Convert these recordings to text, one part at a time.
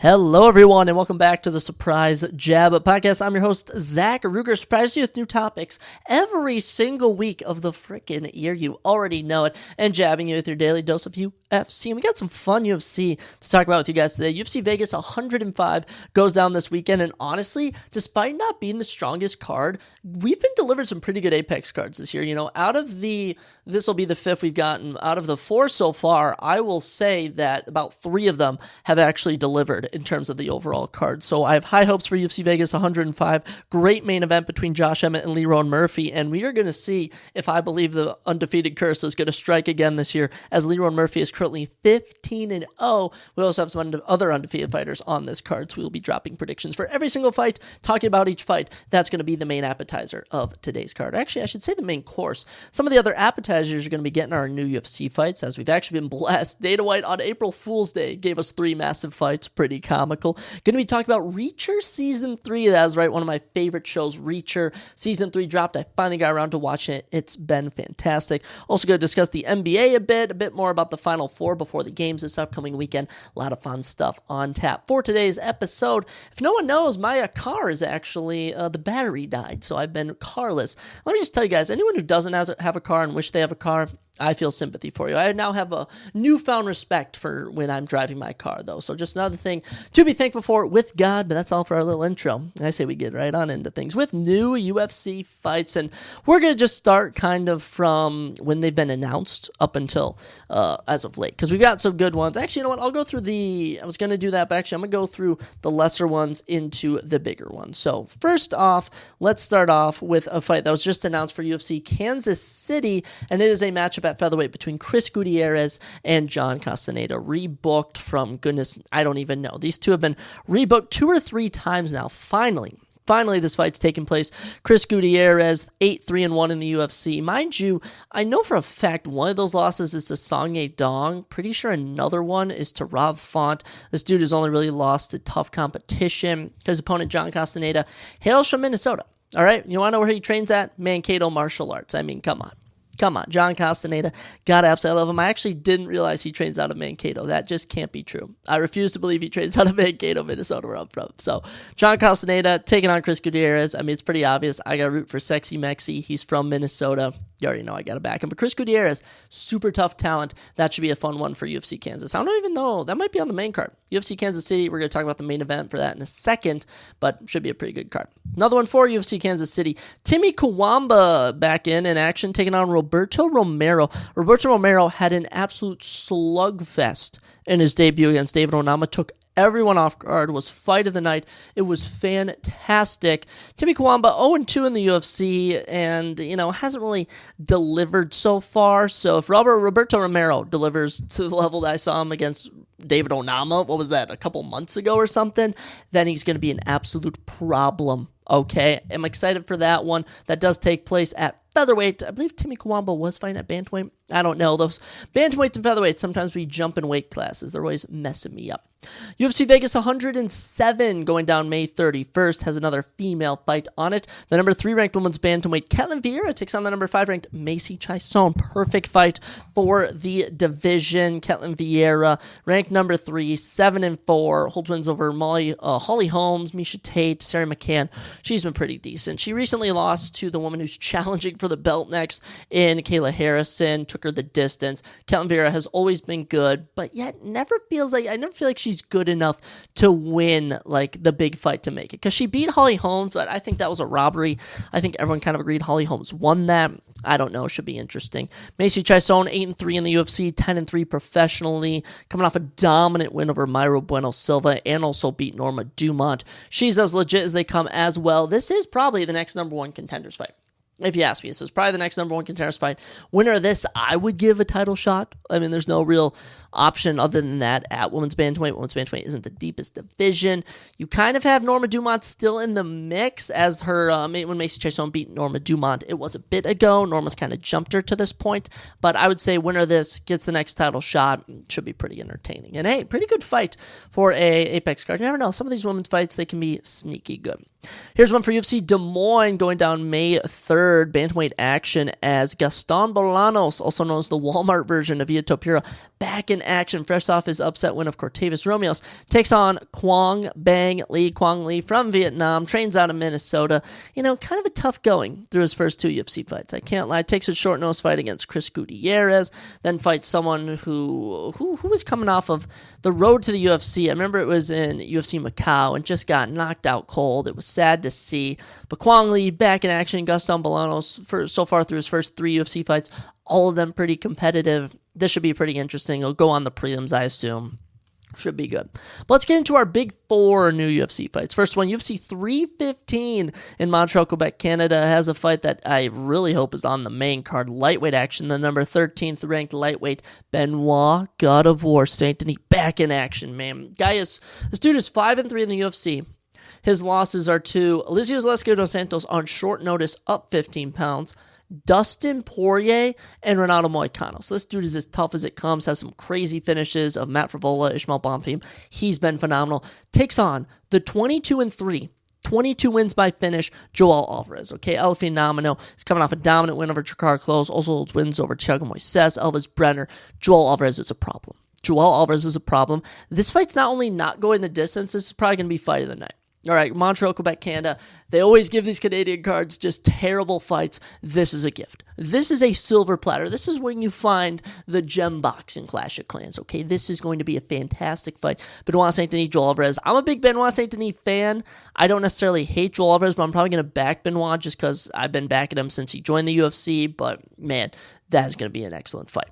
Hello, everyone, and welcome back to the Surprise Jab Podcast. I'm your host, Zach Ruger, surprising you with new topics every single week of the frickin' year. You already know it, and jabbing you with your daily dose of UFC. And we got some fun UFC to talk about with you guys today. UFC Vegas 105 goes down this weekend, and honestly, despite not being the strongest card, we've been delivered some pretty good Apex cards this year. You know, this will be the fifth we've gotten. Out of the four so far, I will say that about three of them have actually delivered in terms of the overall card. So I have high hopes for UFC Vegas 105. Great main event between Josh Emmett and Leroy Murphy, and we are going to see if I believe the undefeated curse is going to strike again this year, as Leroy Murphy is currently 15-0. We also have some other undefeated fighters on this card, so we'll be dropping predictions for every single fight, talking about each fight. That's going to be the main appetizer of today's card. Actually, I should say the main course. Some of the other appetizers are going to be getting our new UFC fights, as we've actually been blessed. Dana White on April Fool's Day gave us 3 massive fights. Pretty comical. Going to be talking about Reacher Season 3. That's right, one of my favorite shows, Reacher. Season 3 dropped. I finally got around to watching it. It's been fantastic. Also going to discuss the NBA a bit more about the Final Four before the games this upcoming weekend. A lot of fun stuff on tap for today's episode. If no one knows, my car is actually, the battery died, so I've been carless. Let me just tell you guys, anyone who doesn't have a car and wish they have a car, I feel sympathy for you. I now have a newfound respect for when I'm driving my car, though. So just another thing to be thankful for with God, but that's all for our little intro. And I say we get right on into things with new UFC fights. And we're going to just start kind of from when they've been announced up until as of late, because we've got some good ones. Actually, you know what? I'll go through I was going to do that, but actually I'm going to go through the lesser ones into the bigger ones. So first off, let's start off with a fight that was just announced for UFC Kansas City, and it is a matchup at featherweight between Chris Gutierrez and John Castaneda, rebooked from, goodness, I don't even know. These two have been rebooked 2 or 3 times now. Finally, this fight's taking place. Chris Gutierrez, 8-3-1 in the UFC. Mind you, I know for a fact one of those losses is to Song Yadong. Pretty sure another one is to Rob Font. This dude has only really lost to tough competition. His opponent, John Castaneda, hails from Minnesota. All right, you want to know where he trains at? Mankato Martial Arts. I mean, come on, John Castaneda, gotta absolutely love him. I actually didn't realize he trains out of Mankato. That just can't be true. I refuse to believe he trains out of Mankato, Minnesota, where I'm from. So, John Castaneda taking on Chris Gutierrez. I mean, it's pretty obvious. I gotta root for Sexy Mexi. He's from Minnesota. You already know I gotta back him. But Chris Gutierrez, super tough talent. That should be a fun one for UFC Kansas. I don't even know. That might be on the main card. UFC Kansas City, we're going to talk about the main event for that in a second, but should be a pretty good card. Another one for UFC Kansas City. Timmy Kawamba back in action, taking on Roberto Romero. Roberto Romero had an absolute slugfest in his debut against David Onama. Took everyone off guard, was fight of the night. It was fantastic. Timmy Kawamba 0-2 in the UFC and, hasn't really delivered so far. So if Roberto Romero delivers to the level that I saw him against David Onama, what was that, a couple months ago or something, then he's going to be an absolute problem. Okay, I'm excited for that one. That does take place at featherweight. I believe Timmy Kawamba was fighting at bantamweight. I don't know. Those bantamweights and featherweights, sometimes we jump in weight classes. They're always messing me up. UFC Vegas 107 going down May 31st has another female fight on it. The number 3 ranked women's bantamweight Ketlin Vieira takes on the number 5 ranked Macy Chiasson. Perfect fight for the division. Ketlin Vieira, ranked number 3, 7-4, holds wins over Holly Holmes, Misha Tate, Sarah McCann. She's been pretty decent. She recently lost to the woman who's challenging for the belt next in Kayla Harrison, took her the distance. Ketlin Vieira has always been good, but yet I never feel like she's good enough to win like the big fight to make it. Because she beat Holly Holmes, but I think that was a robbery. I think everyone kind of agreed Holly Holmes won that. I don't know. Should be interesting. Macy Chiasson, 8-3 in the UFC, 10-3 professionally, coming off a dominant win over Mayra Bueno Silva and also beat Norma Dumont. She's as legit as they come as well. This is probably the next number 1 contenders fight. If you ask me, this is probably the next number 1 contenders fight. Winner of this, I would give a title shot. I mean, there's no real option other than that at women's bantamweight. Women's bantamweight isn't the deepest division. You kind of have Norma Dumont still in the mix as her, when Macy Chiasson beat Norma Dumont, it was a bit ago. Norma's kind of jumped her to this point, but I would say winner of this gets the next title shot. Should be pretty entertaining. And hey, pretty good fight for a Apex card. You never know. Some of these women's fights, they can be sneaky good. Here's one for UFC Des Moines going down May 3rd. Bantamweight action as Gaston Bolanos, also known as the Walmart version of Via Topura, back in action, fresh off his upset win of Cortavis Romeos, takes on Quang Bang Lee. Quang Lee from Vietnam, trains out of Minnesota. Kind of a tough going through his first 2 UFC fights. I can't lie. Takes a short nose fight against Chris Gutierrez, then fights someone who was coming off of the road to the UFC. I remember it was in UFC Macau and just got knocked out cold. It was sad to see. But Quang Lee back in action. Gaston Bolanos so far through his first 3 UFC fights, all of them pretty competitive. This should be pretty interesting. It'll go on the prelims, I assume. Should be good. But let's get into our big 4 new UFC fights. First one, UFC 315 in Montreal, Quebec, Canada, has a fight that I really hope is on the main card. Lightweight action. The number 13th ranked lightweight Benoit God of War Saint Denis back in action, man. This dude is 5-3 in the UFC. His losses are to Eliseo Zaleski dos Santos on short notice, up 15 pounds. Dustin Poirier and Renato Moicano. So this dude is as tough as it comes, has some crazy finishes of Matt Frivola, Ishmael Bonfim. He's been phenomenal. Takes on the 22-3, 22 wins by finish, Joel Alvarez. Okay, El Phenomeno is coming off a dominant win over Jakar Close, also holds wins over Thiago Moises, Elvis Brenner. Joel Alvarez is a problem. This fight's not only not going the distance, this is probably going to be fight of the night. All right, Montreal, Quebec, Canada. They always give these Canadian cards just terrible fights. This is a gift. This is a silver platter. This is when you find the gem box in Clash of Clans, okay? This is going to be a fantastic fight. Benoit Saint Denis, Joel Alvarez. I'm a big Benoit Saint Denis fan. I don't necessarily hate Joel Alvarez, but I'm probably going to back Benoit just because I've been backing him since he joined the UFC. But, man, that is going to be an excellent fight.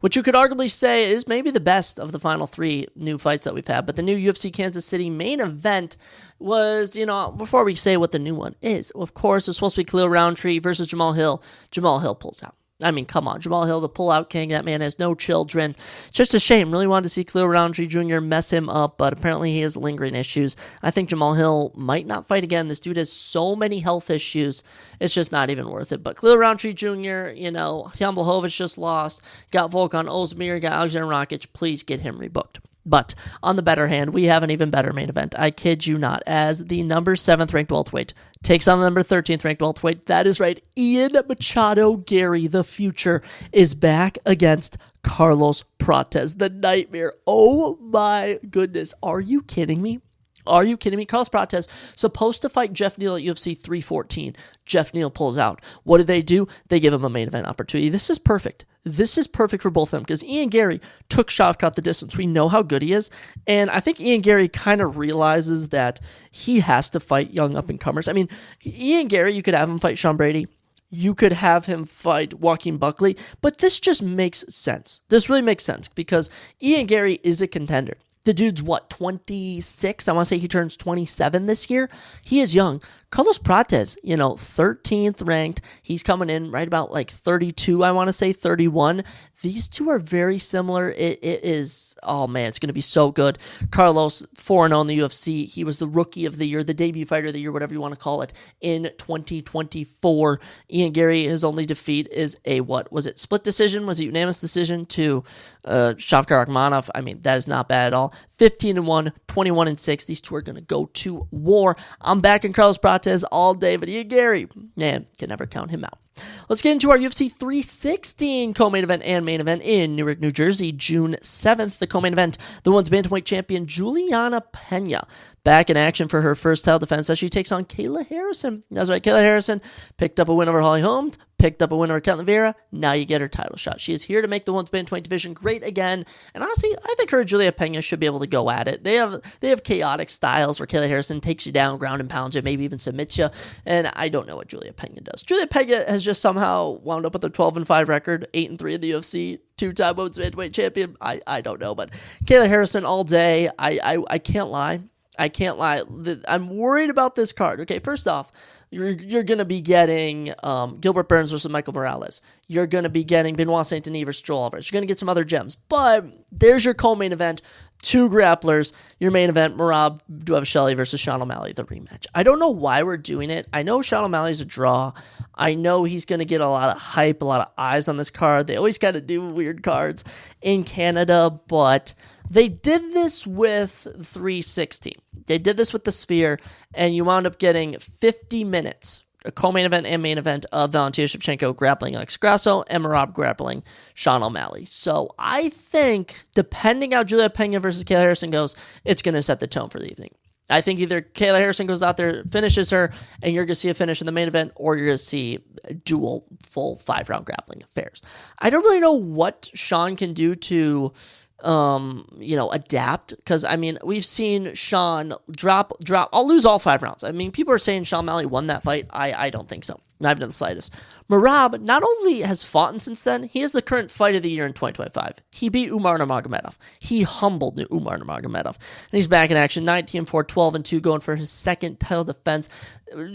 Which you could arguably say is maybe the best of the final 3 new fights that we've had. But the new UFC Kansas City main event was, before we say what the new one is, of course, it was supposed to be Khalil Roundtree versus Jamal Hill. Jamal Hill pulls out. I mean, come on. Jamal Hill, the pull-out king. That man has no children. It's just a shame. Really wanted to see Khalil Roundtree Jr. mess him up, but apparently he has lingering issues. I think Jamal Hill might not fight again. This dude has so many health issues. It's just not even worth it. But Khalil Roundtree Jr., Jan Blachowicz just lost. Got Volkan Ozdemir, got Alexander Rakic. Please get him rebooked. But on the better hand, we have an even better main event. I kid you not, as the number 7th ranked welterweight takes on the number 13th ranked welterweight. That is right. Ian Machado Gary, the future, is back against Carlos Prates, the nightmare. Oh my goodness. Are you kidding me? Carlos Prates supposed to fight Jeff Neal at UFC 314. Jeff Neal pulls out. What do? They give him a main event opportunity. This is perfect. This is perfect for both of them because Ian Gary took Shavkat the distance. We know how good he is. And I think Ian Gary kind of realizes that he has to fight young up-and-comers. I mean, Ian Gary, you could have him fight Sean Brady. You could have him fight Joaquin Buckley. But this just makes sense. This really makes sense because Ian Gary is a contender. The dude's, 26? I want to say he turns 27 this year. He is young. Carlos Prates, 13th ranked. He's coming in right about 32, I want to say, 31. These two are very similar. It is, oh man, it's going to be so good. Carlos, 4-0 in the UFC. He was the rookie of the year, the debut fighter of the year, whatever you want to call it, in 2024. Ian Gary, his only defeat is a, split decision? Was it unanimous decision to Shavkat Rakhmonov? I mean, that is not bad at all. 15-1, 21-6. These two are going to go to war. I'm backing Carlos Prates all day, but Ian Gary, man, can never count him out. Let's get into our UFC 316 co-main event and main event in Newark, New Jersey, June 7th. The co-main event, the women's bantamweight champion Juliana Pena, back in action for her first title defense as she takes on Kayla Harrison. That's right, Kayla Harrison picked up a win over Holly Holm, picked up a win over Ketlin Vieira. Now you get her title shot. She is here to make the women's bantamweight division great again. And honestly, I think her and Julia Pena should be able to go at it. They have chaotic styles where Kayla Harrison takes you down, ground and pounds you, maybe even submits you. And I don't know what Julia Pena does. Julia Pena has just somehow wound up with a 12-5 record, 8-3 in the UFC, 2-time women's bantamweight champion. I don't know, but Kayla Harrison all day. I can't lie. I'm worried about this card. Okay, first off, you're going to be getting Gilbert Burns versus Michael Morales. You're going to be getting Benoit Saint Denis versus Joel Alvarez. You're going to get some other gems. But there's your co-main event. 2 grapplers. Your main event, Merab Dvalishvili versus Sean O'Malley, the rematch. I don't know why we're doing it. I know Sean O'Malley's a draw. I know he's going to get a lot of hype, a lot of eyes on this card. They always got to do weird cards in Canada, but they did this with 316. They did this with the Sphere, and you wound up getting 50 minutes. a co-main event and main event of Valentina Shevchenko grappling Alex Grasso and Merab grappling Sean O'Malley. So I think, depending how Juliet Pena versus Kayla Harrison goes, it's going to set the tone for the evening. I think either Kayla Harrison goes out there, finishes her, and you're going to see a finish in the main event, or you're going to see dual full 5-round grappling affairs. I don't really know what Sean can do to adapt, because we've seen Sean drop. I'll lose all 5 rounds. People are saying Sean O'Malley won that fight. I don't think so. Not even the slightest. Merab not only has fought since then, he is the current fight of the year in 2025. He beat Umar Nurmagomedov. He humbled Umar Nurmagomedov. And he's back in action, 19-4, 12-2, going for his second title defense.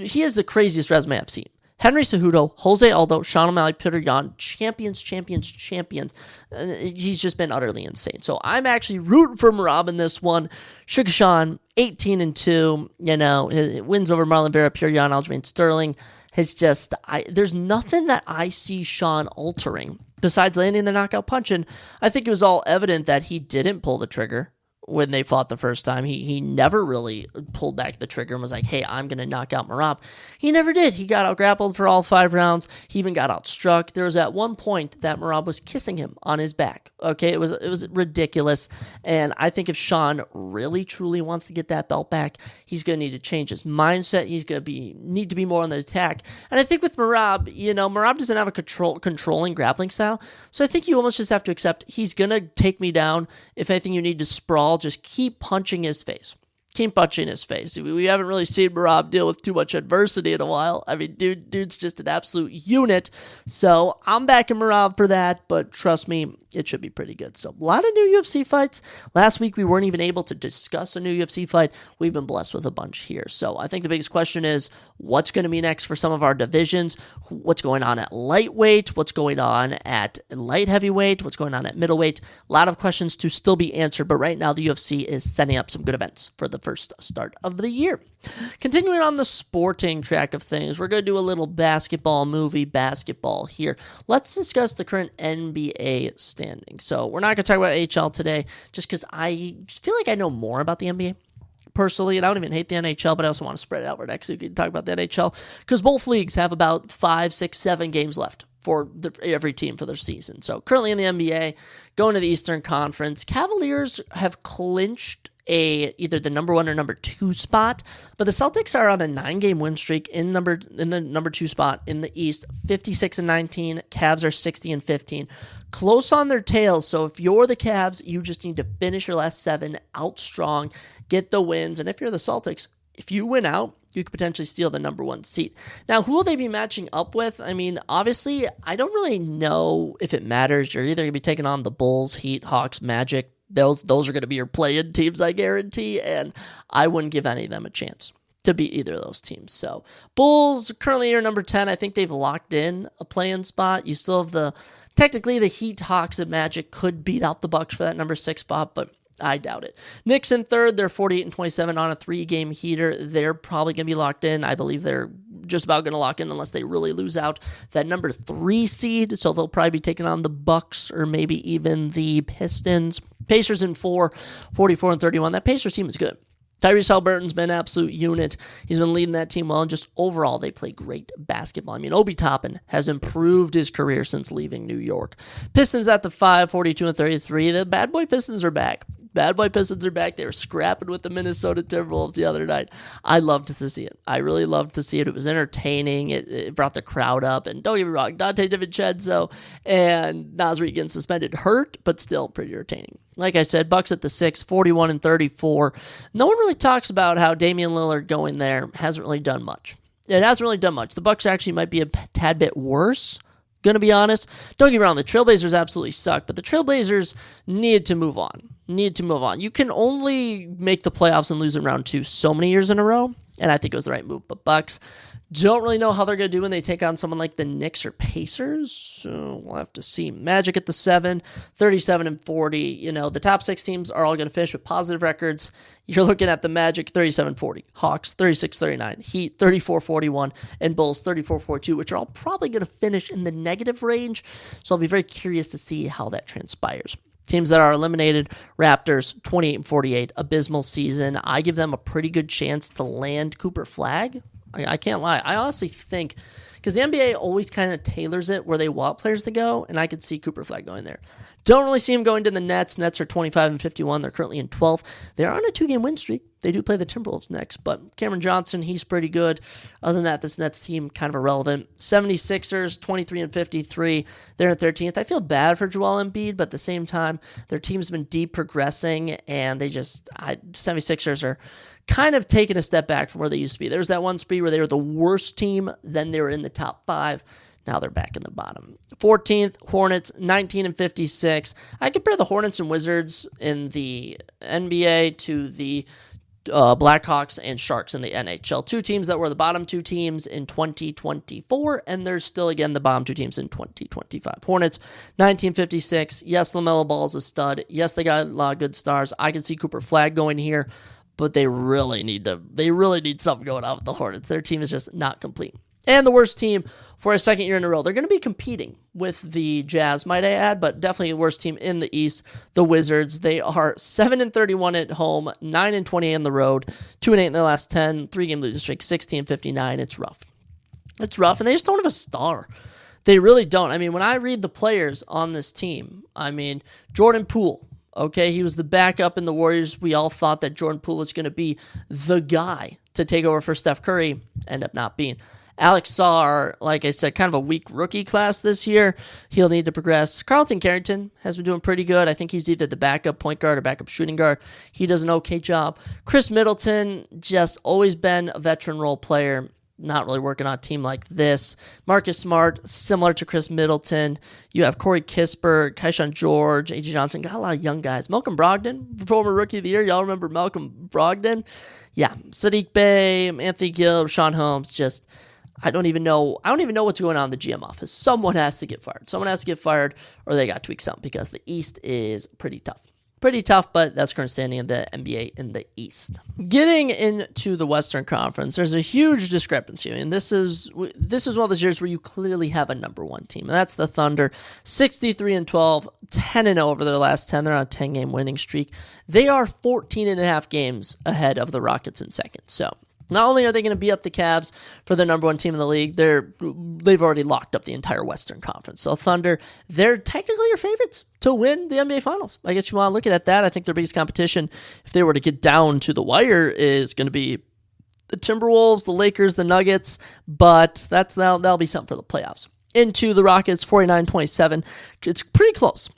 He has the craziest resume I've seen. Henry Cejudo, Jose Aldo, Sean O'Malley, Peter Yan, champions. He's just been utterly insane. So I'm actually rooting for Merab in this one. Sugar Sean, 18-2, his wins over Marlon Vera, Peter Yan, Aljamain Sterling. It's just, there's nothing that I see Sean altering besides landing the knockout punch. And I think it was all evident that he didn't pull the trigger when they fought the first time. He never really pulled back the trigger and was like, hey, I'm going to knock out Merab. He never did. He got out-grappled for all 5 rounds. He even got outstruck. There was at one point that Merab was kissing him on his back. Okay, it was ridiculous. And I think if Sean really, truly wants to get that belt back, he's going to need to change his mindset. He's going to need to be more on the attack. And I think with Merab, Merab doesn't have a controlling grappling style. So I think you almost just have to accept he's going to take me down. If anything, you need to sprawl. Just keep punching his face. Keep punching his face. We haven't really seen Merab deal with too much adversity in a while. Dude's just an absolute unit. So I'm backing Merab for that, but trust me, it should be pretty good. So a lot of new UFC fights. Last week, we weren't even able to discuss a new UFC fight. We've been blessed with a bunch here. So I think the biggest question is, what's going to be next for some of our divisions? What's going on at lightweight? What's going on at light heavyweight? What's going on at middleweight? A lot of questions to still be answered, but right now the UFC is setting up some good events for the first start of the year. Continuing on the sporting track of things, we're going to do a little basketball here. Let's discuss the current NBA standing. So we're not going to talk about HL today just because I feel like I know more about the NBA personally, and I don't even hate the NHL, but I also want to spread it out. We're next week we can talk about the NHL because both leagues have about 5, 6, 7 games left for every team for their season. So currently in the NBA, going to the Eastern Conference, Cavaliers have clinched either the number 1 or number 2 spot, but the Celtics are on a 9-game win streak in the number 2 spot in the East, 56-19. Cavs are 60-15, close on their tails. So if you're the Cavs, you just need to finish your last 7 out strong, get the wins, and if you're the Celtics, if you win out, you could potentially steal the number 1 seat. Now, who will they be matching up with? Obviously, I don't really know if it matters. You're either going to be taking on the Bulls, Heat, Hawks, Magic. Those are going to be your play-in teams, I guarantee, and I wouldn't give any of them a chance to beat either of those teams. So, Bulls currently are number 10. I think they've locked in a play-in spot. You still have technically the Heat, Hawks, and Magic could beat out the Bucks for that number 6 spot, but I doubt it. Knicks in third. They're 48-27 on a 3-game heater. They're probably going to be locked in. I believe they're just about going to lock in unless they really lose out that number 3 seed. So they'll probably be taking on the Bucks or maybe even the Pistons. Pacers in 4, 44-31. That Pacers team is good. Tyrese Haliburton's been an absolute unit. He's been leading that team well, and just overall, they play great basketball. Obi Toppin has improved his career since leaving New York. Pistons at the 5, 42-33. The bad boy Pistons are back. Bad boy Pistons are back. They were scrapping with the Minnesota Timberwolves the other night. I loved to see it. I really loved to see it. It was entertaining. It brought the crowd up. And don't get me wrong, Dante DiVincenzo and Naz Reid getting suspended hurt, but still pretty entertaining. Like I said, Bucks at the 6, 41-34. No one really talks about how Damian Lillard going there hasn't really done much. It hasn't really done much. The Bucks actually might be a tad bit worse. Gonna be honest. Don't get me wrong, the Trailblazers absolutely suck, but the Trailblazers need to move on. You can only make the playoffs and lose in round 2 so many years in a row, and I think it was the right move. But Bucks don't really know how they're going to do when they take on someone like the Knicks or Pacers. So we'll have to see. Magic at the 7, 37-40. The top 6 teams are all going to finish with positive records. You're looking at the Magic 37-40, Hawks 36-39, Heat 34-41, and Bulls 34-42, which are all probably going to finish in the negative range. So I'll be very curious to see how that transpires. Teams that are eliminated, Raptors 28-48, abysmal season. I give them a pretty good chance to land Cooper Flagg I can't lie. I honestly think, because the NBA always kind of tailors it where they want players to go, and I could see Cooper Flag going there. Don't really see him going to the Nets. Nets are 25-51. They're currently in 12th. They're on a 2-game win streak. They do play the Timberwolves next, but Cameron Johnson, he's pretty good. Other than that, this Nets team kind of irrelevant. 76ers, 23-53. They're in 13th. I feel bad for Joel Embiid, but at the same time, their team's been deep progressing, and 76ers are kind of taking a step back from where they used to be. There was that one spree where they were the worst team, then they were in the top 5. Now they're back in the bottom. 14th, Hornets, 19-56. I compare the Hornets and Wizards in the NBA to the Blackhawks and Sharks in the NHL. Two teams that were the bottom two teams in 2024, and they're still, again, the bottom two teams in 2025. Hornets, 1956. Yes, LaMelo Ball is a stud. Yes, they got a lot of good stars. I can see Cooper Flag going here, but they really need something going on with the Hornets. Their team is just not complete. And the worst team for a second year in a row. They're going to be competing with the Jazz, might I add, but definitely the worst team in the East, the Wizards. They are 7-31 at home, 9-20 on the road, 2-8 in their last 10, 3-game losing streak, 16-59. It's rough. It's rough, and they just don't have a star. They really don't. I mean, when I read the players on this team, Jordan Poole, okay, he was the backup in the Warriors. We all thought that Jordan Poole was going to be the guy to take over for Steph Curry. End up not being. Alex Sarr, like I said, kind of a weak rookie class this year. He'll need to progress. Carlton Carrington has been doing pretty good. I think he's either the backup point guard or backup shooting guard. He does an okay job. Chris Middleton, just always been a veteran role player. Not really working on a team like this. Marcus Smart, similar to Chris Middleton. You have Corey Kispert, Keyshawn George, A.J. Johnson. Got a lot of young guys. Malcolm Brogdon, former Rookie of the Year. Y'all remember Malcolm Brogdon? Yeah. Sadiq Bey, Anthony Gill, Sean Holmes. Just, I don't even know what's going on in the GM office. Someone has to get fired. Or they got to tweak something, because the East is pretty tough. Pretty tough, but that's current standing in the NBA in the East. Getting into the Western Conference, there's a huge discrepancy, and this is one of those years where you clearly have a number one team, and that's the Thunder. 63-12, 10-0 over their last 10. They're on a 10-game winning streak. They are 14.5 games ahead of the Rockets in second. So not only are they going to beat up the Cavs for the number one team in the league, they've already locked up the entire Western Conference. So Thunder, they're technically your favorites to win the NBA Finals. I guess you want to look at that. I think their biggest competition, if they were to get down to the wire, is going to be the Timberwolves, the Lakers, the Nuggets, but that'll be something for the playoffs. Into the Rockets, 49-27. It's pretty close.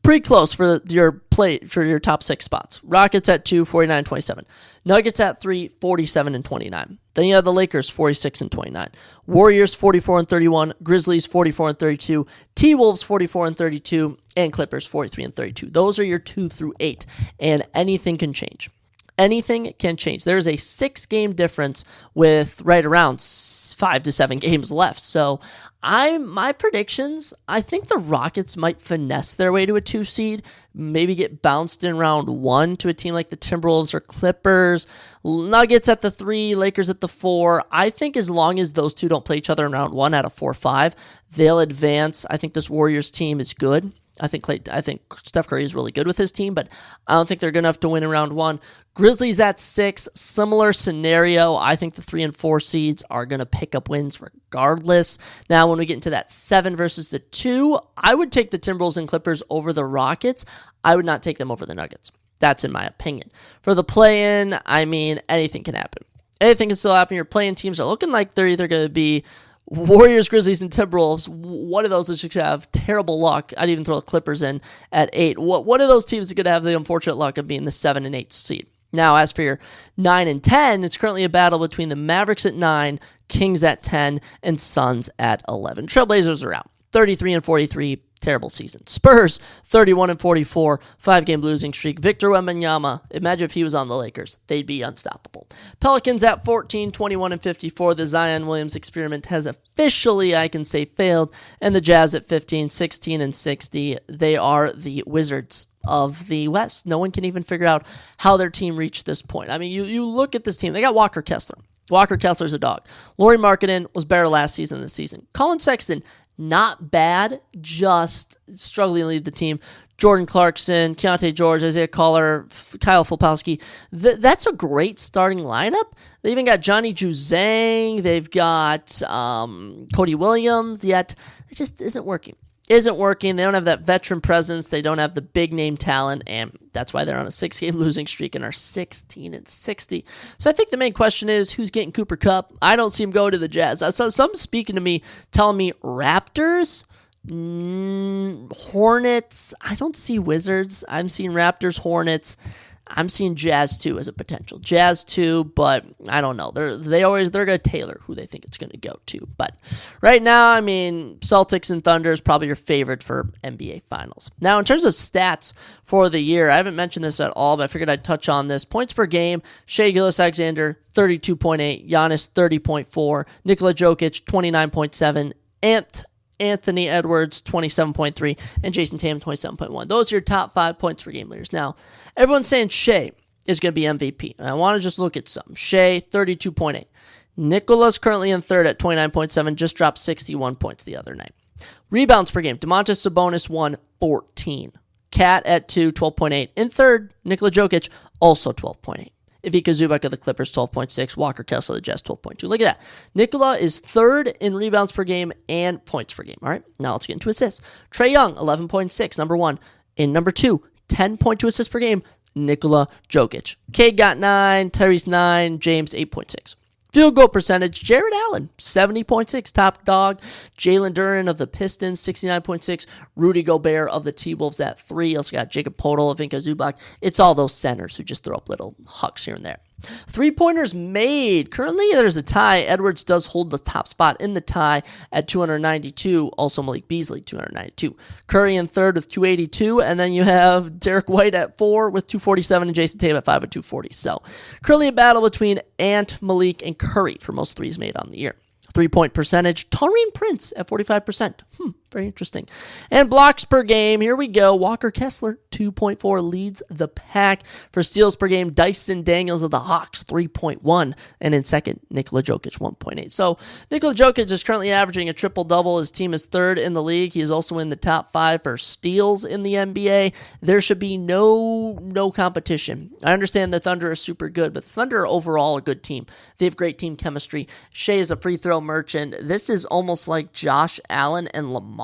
Pretty close for your top 6 spots. Rockets at 2, 49-27. Nuggets at 3, 47-29. Then you have the Lakers, 46-29. Warriors, 44-31. Grizzlies, 44-32. T-Wolves, 44-32. And Clippers, 43-32. Those are your 2 through 8. And anything can change. Anything can change. There's a 6-game difference with right around 5 to 7 games left. So my predictions, I think the Rockets might finesse their way to a 2 seed, maybe get bounced in round 1 to a team like the Timberwolves or Clippers. Nuggets at the 3, Lakers at the 4. I think as long as those two don't play each other in round 1 out of 4-5, they'll advance. I think this Warriors team is good. I think Steph Curry is really good with his team, but I don't think they're good enough to win in round 1. Grizzlies at 6, similar scenario. I think the 3 and 4 seeds are going to pick up wins regardless. Now, when we get into that 7 versus the 2, I would take the Timberwolves and Clippers over the Rockets. I would not take them over the Nuggets. That's in my opinion. For the play-in, anything can happen. Anything can still happen. Your play-in teams are looking like they're either going to be Warriors, Grizzlies, and Timberwolves. One of those is going to have terrible luck. I'd even throw the Clippers in at 8. One of those teams is going to have the unfortunate luck of being the 7 and 8 seed. Now, as for your 9 and 10, it's currently a battle between the Mavericks at 9, Kings at 10, and Suns at 11. Trailblazers are out. 33-43, terrible season. Spurs, 31-44, 5-game losing streak. Victor Wembanyama, imagine if he was on the Lakers. They'd be unstoppable. Pelicans at 14, 21-54. The Zion Williams experiment has officially, I can say, failed. And the Jazz at 15, 16-60. They are the Wizards of the West. No one can even figure out how their team reached this point. You look at this team. They got Walker Kessler. Walker Kessler's a dog. Lauri Markkanen was better last season than this season. Colin Sexton, not bad, just struggling to lead the team. Jordan Clarkson, Keontae George, Isaiah Collar, Kyle Filipowski. That's a great starting lineup. They even got Johnny Juzang. They've got Cody Williams, yet it just isn't working. They don't have that veteran presence. They don't have the big name talent, and that's why they're on a 6-game losing streak and are 16-60. So I think the main question is, who's getting Cooper Kupp? I don't see him go to the Jazz. So some speaking to me, telling me Raptors, Hornets. I don't see Wizards. I'm seeing Raptors, Hornets. I'm seeing Jazz too as a potential. Jazz too, but I don't know. They're going to tailor who they think it's going to go to. But right now, I mean, Celtics and Thunder is probably your favorite for NBA Finals. Now, in terms of stats for the year, I haven't mentioned this at all, but I figured I'd touch on this. Points per game, Shai Gilgeous-Alexander, 32.8, Giannis, 30.4, Nikola Jokic, 29.7, Anthony Edwards, 27.3, and Jason Tatum, 27.1. Those are your top 5 points per game leaders. Now, everyone's saying Shai is going to be MVP. And I want to just look at some. Shai, 32.8. Nikola's currently in third at 29.7, just dropped 61 points the other night. Rebounds per game, Domantas Sabonis, 1, 14. Cat at 2, 12.8. In third, Nikola Jokic, also 12.8. Ivica Zubac of the Clippers, 12.6. Walker Kessler of the Jazz, 12.2. Look at that. Nikola is third in rebounds per game and points per game. All right, now let's get into assists. Trae Young, 11.6, number 1. In number 2, 10.2 assists per game, Nikola Jokic. Cade got 9, Tyrese 9, James 8.6. Field goal percentage, Jared Allen, 70.6, top dog. Jalen Duren of the Pistons, 69.6. Rudy Gobert of the T-Wolves at 3. Also got Jacob Poeltl, Ivica Zubac. It's all those centers who just throw up little hucks here and there. 3-pointers made. Currently, there's a tie. Edwards does hold the top spot in the tie at 292. Also, Malik Beasley, 292. Curry in third with 282. And then you have Derek White at 4 with 247 and Jason Tatum at 5 with 240. So, currently a battle between Ant, Malik, and Curry for most threes made on the year. 3-point percentage, Taurean Prince at 45%. Very interesting. And blocks per game, here we go. Walker Kessler, 2.4, leads the pack. For steals per game, Dyson Daniels of the Hawks, 3.1. And in second, Nikola Jokic, 1.8. So Nikola Jokic is currently averaging a triple-double. His team is third in the league. He is also in the top 5 for steals in the NBA. There should be no competition. I understand the Thunder are super good, but the Thunder are overall a good team. They have great team chemistry. Shai is a free throw merchant. This is almost like Josh Allen and Lamar,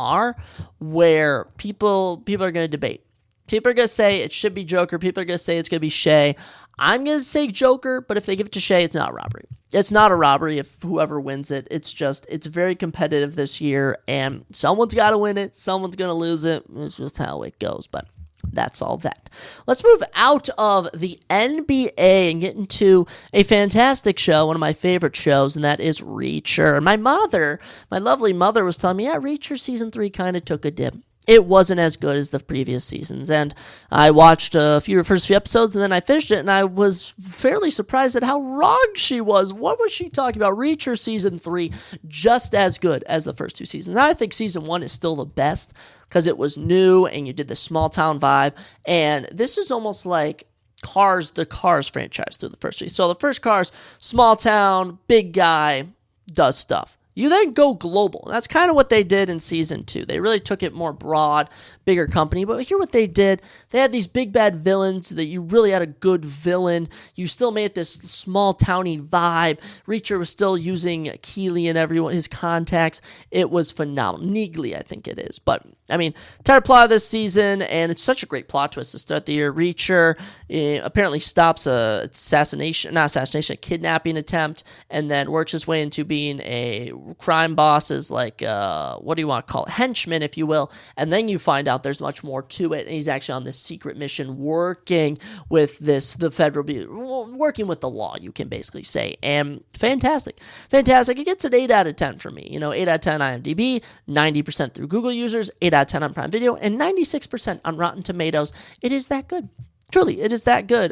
where people are going to debate. People are going to say it should be Joker. People are going to say it's going to be Shai. I'm going to say Joker, but if they give it to Shai, it's not a robbery. It's not a robbery if whoever wins it. It's very competitive this year, and someone's got to win it. Someone's going to lose it. It's just how it goes, but that's all that. Let's move out of the NBA and get into a fantastic show, one of my favorite shows, and that is Reacher. My lovely mother was telling me, Reacher Season 3 kind of took a dip. It wasn't as good as the previous seasons, and I watched first few episodes, and then I finished it, and I was fairly surprised at how wrong she was. What was she talking about? Reacher Season 3, just as good as the first 2 seasons. I think Season 1 is still the best, because it was new, and you did the small-town vibe, and this is almost like the Cars franchise through the first season. So the first Cars, small town, big guy, does stuff. You then go global. And that's kind of what they did in Season 2. They really took it more broad, bigger company. But here what they did, they had these big bad villains that you really had a good villain. You still made this small towny vibe. Reacher was still using Keeley and everyone, his contacts. It was phenomenal. Neegly, I think it is. But, I mean, entire plot of this season, and it's such a great plot twist to start the year. Reacher apparently stops a kidnapping attempt, and then works his way into being a crime bosses, like, what do you want to call it? Henchman, if you will. And then you find out there's much more to it. And he's actually on this secret mission working with working with the law, you can basically say. And fantastic. It gets an 8 out of 10 for me. 8 out of 10 on IMDb, 90% through Google users, 8 out of 10 on Prime Video, and 96% on Rotten Tomatoes. It is that good. Truly, it is that good.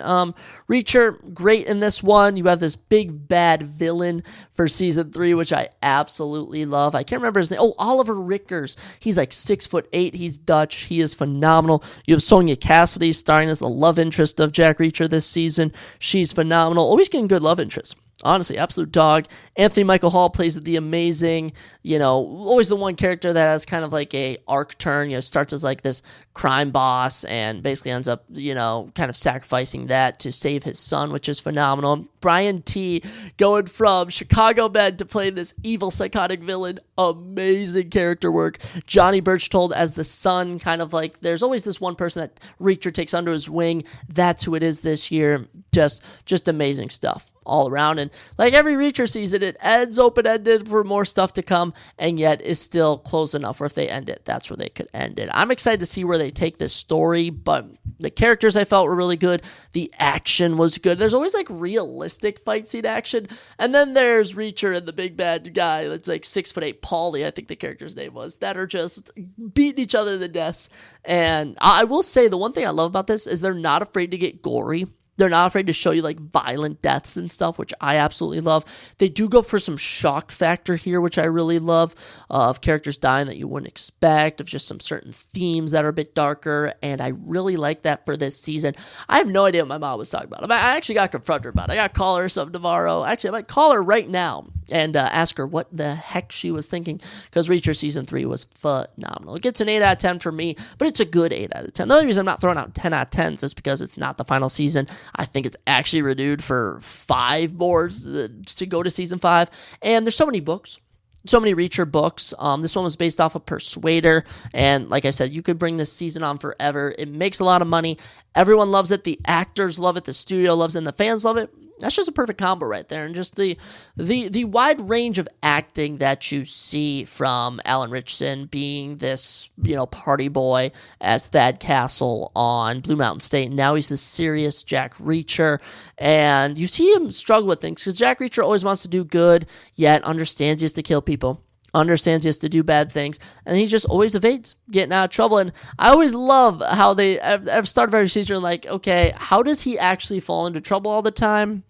Reacher, great in this one. You have this big bad villain for Season 3, which I absolutely love. I can't remember his name. Oliver Rickers. He's like 6'8". He's Dutch. He is phenomenal. You have Sonia Cassidy starring as the love interest of Jack Reacher this season. She's phenomenal. Always getting good love interests. Honestly, absolute dog. Anthony Michael Hall plays the amazing, always the one character that has kind of like a arc turn, starts as like this crime boss and basically ends up, kind of sacrificing that to save his son, which is phenomenal. Brian T. going from Chicago Med to play this evil psychotic villain. Amazing character work. Johnny Birchtold as the son, kind of like there's always this one person that Reacher takes under his wing. That's who it is this year. Just amazing stuff all around. And like every Reacher season, it ends open-ended for more stuff to come, and yet is still close enough where if they end it, that's where they could end it. I'm excited to see where they take this story, but the characters I felt were really good. The action was good. There's always like realistic fight scene action, and then there's Reacher and the big bad guy that's like 6'8", Paulie, I think the character's name was, that are just beating each other to death. And I will say the one thing I love about this is they're not afraid to get gory. They're not afraid to show you like violent deaths and stuff, which I absolutely love. They do go for some shock factor here, which I really love, of characters dying that you wouldn't expect, of just some certain themes that are a bit darker, and I really like that for this season. I have no idea what my mom was talking about. I actually got confronted about it. I got to call her something tomorrow. Actually, I might call her right now and ask her what the heck she was thinking, because Reacher Season 3 was phenomenal. It gets an 8 out of 10 for me, but it's a good 8 out of 10. The only reason I'm not throwing out 10 out of 10s is because it's not the final season. I think it's actually renewed for 5 more to go to Season 5, and there's so many books. So many Reacher books. This one was based off of Persuader, and like I said, you could bring this season on forever. It makes a lot of money. Everyone loves it. The actors love it. The studio loves it. And the fans love it. That's just a perfect combo right there. And just the wide range of acting that you see from Alan Ritchson being this, party boy as Thad Castle on Blue Mountain State. And now he's the serious Jack Reacher. And you see him struggle with things because Jack Reacher always wants to do good, yet understands he has to kill people. Understands he has to do bad things, and he just always evades getting out of trouble. And I always love how I've started every season like, okay, how does he actually fall into trouble all the time?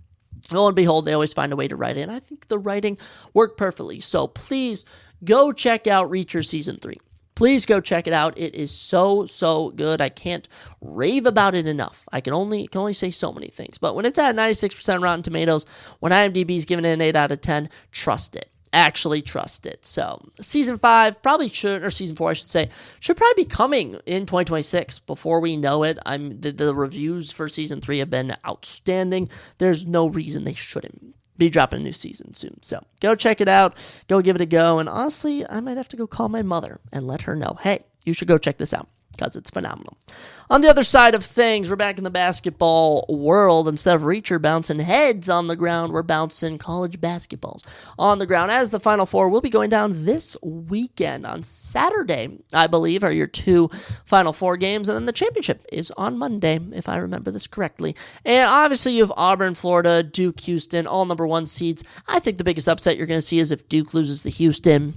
Lo and behold, they always find a way to write it, and I think the writing worked perfectly. So please go check out Reacher Season 3. Please go check it out. It is so good. I can't rave about it enough. I can only say so many things. But when it's at 96% Rotten Tomatoes, when IMDb's giving it an 8 out of 10, trust it. Actually trust it. So Season 5 probably should, or Season 4 I should say, should probably be coming in 2026 before we know it. The reviews for Season 3 have been outstanding. There's no reason they shouldn't be dropping a new season soon. So go check it out. Go give it a go. And honestly, I might have to go call my mother and let her know, hey, you should go check this out, because it's phenomenal. On the other side of things, we're back in the basketball world. Instead of Reacher bouncing heads on the ground, we're bouncing college basketballs on the ground, as the Final Four will be going down this weekend. On Saturday, I believe, are your 2 Final Four games, and then the championship is on Monday, if I remember this correctly. And obviously, you have Auburn, Florida, Duke, Houston, all number 1 seeds. I think the biggest upset you're going to see is if Duke loses to Houston.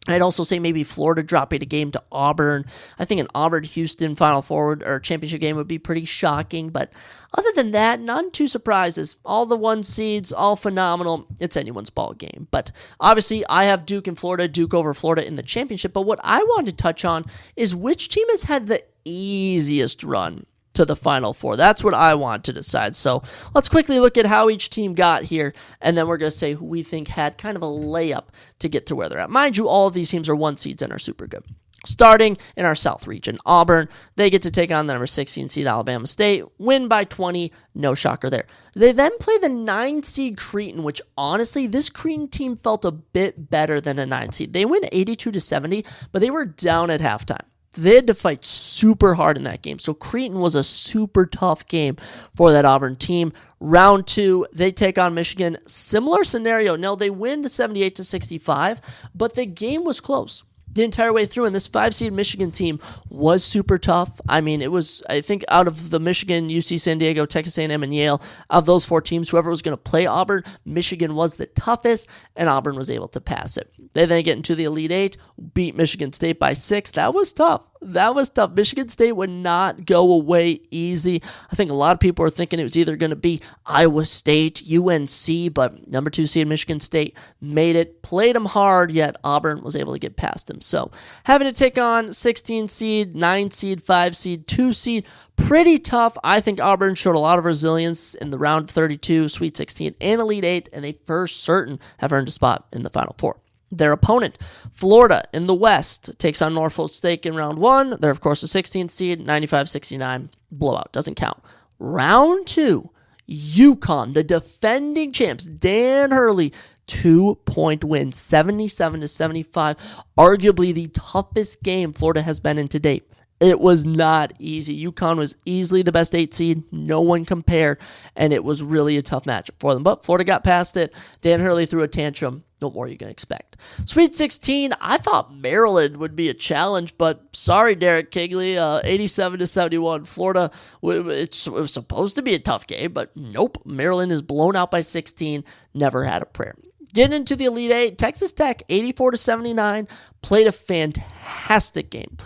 I'd also say maybe Florida dropping a game to Auburn. I think an Auburn-Houston Final Four or championship game would be pretty shocking. But other than that, none too surprises. All the 1 seeds, all phenomenal. It's anyone's ball game. But obviously, I have Duke and Florida, Duke over Florida in the championship. But what I wanted to touch on is which team has had the easiest run to the Final Four. That's what I want to decide. So let's quickly look at how each team got here, and then we're going to say who we think had kind of a layup to get to where they're at. Mind you, all of these teams are 1 seeds and are super good. Starting in our South region, Auburn, they get to take on the number 16 seed Alabama State, win by 20, no shocker there. They then play the 9 seed Creighton, which honestly, this Creighton team felt a bit better than a 9 seed. They win 82-70, but they were down at halftime. They had to fight super hard in that game. So Creighton was a super tough game for that Auburn team. Round 2, they take on Michigan. Similar scenario. No, they win the 78-65, but the game was close the entire way through, and this 5-seed Michigan team was super tough. I mean, it was, I think, out of the Michigan, UC San Diego, Texas A&M, and Yale, of those 4 teams, whoever was going to play Auburn, Michigan was the toughest, and Auburn was able to pass it. They then get into the Elite 8, beat Michigan State by 6. That was tough. That was tough. Michigan State would not go away easy. I think a lot of people are thinking it was either going to be Iowa State, UNC, but number 2 seed Michigan State made it, played them hard, yet Auburn was able to get past them. So having to take on 16 seed, 9 seed, 5 seed, 2 seed, pretty tough. I think Auburn showed a lot of resilience in the round 32, Sweet 16, and Elite 8, and they for certain have earned a spot in the Final Four. Their opponent, Florida in the West, takes on Norfolk State in round 1. They're, of course, a 16th seed, 95-69, blowout, doesn't count. Round 2, UConn, the defending champs, Dan Hurley, 2-point win, 77-75, arguably the toughest game Florida has been in to date. It was not easy. UConn was easily the best 8 seed. No one compared, and it was really a tough matchup for them. But Florida got past it. Dan Hurley threw a tantrum. What more are you going to expect? Sweet 16, I thought Maryland would be a challenge, but sorry, Derek Kigley, 87-71. Florida, it was supposed to be a tough game, but nope. Maryland is blown out by 16. Never had a prayer. Getting into the Elite 8, Texas Tech, 84-79, played a fantastic game.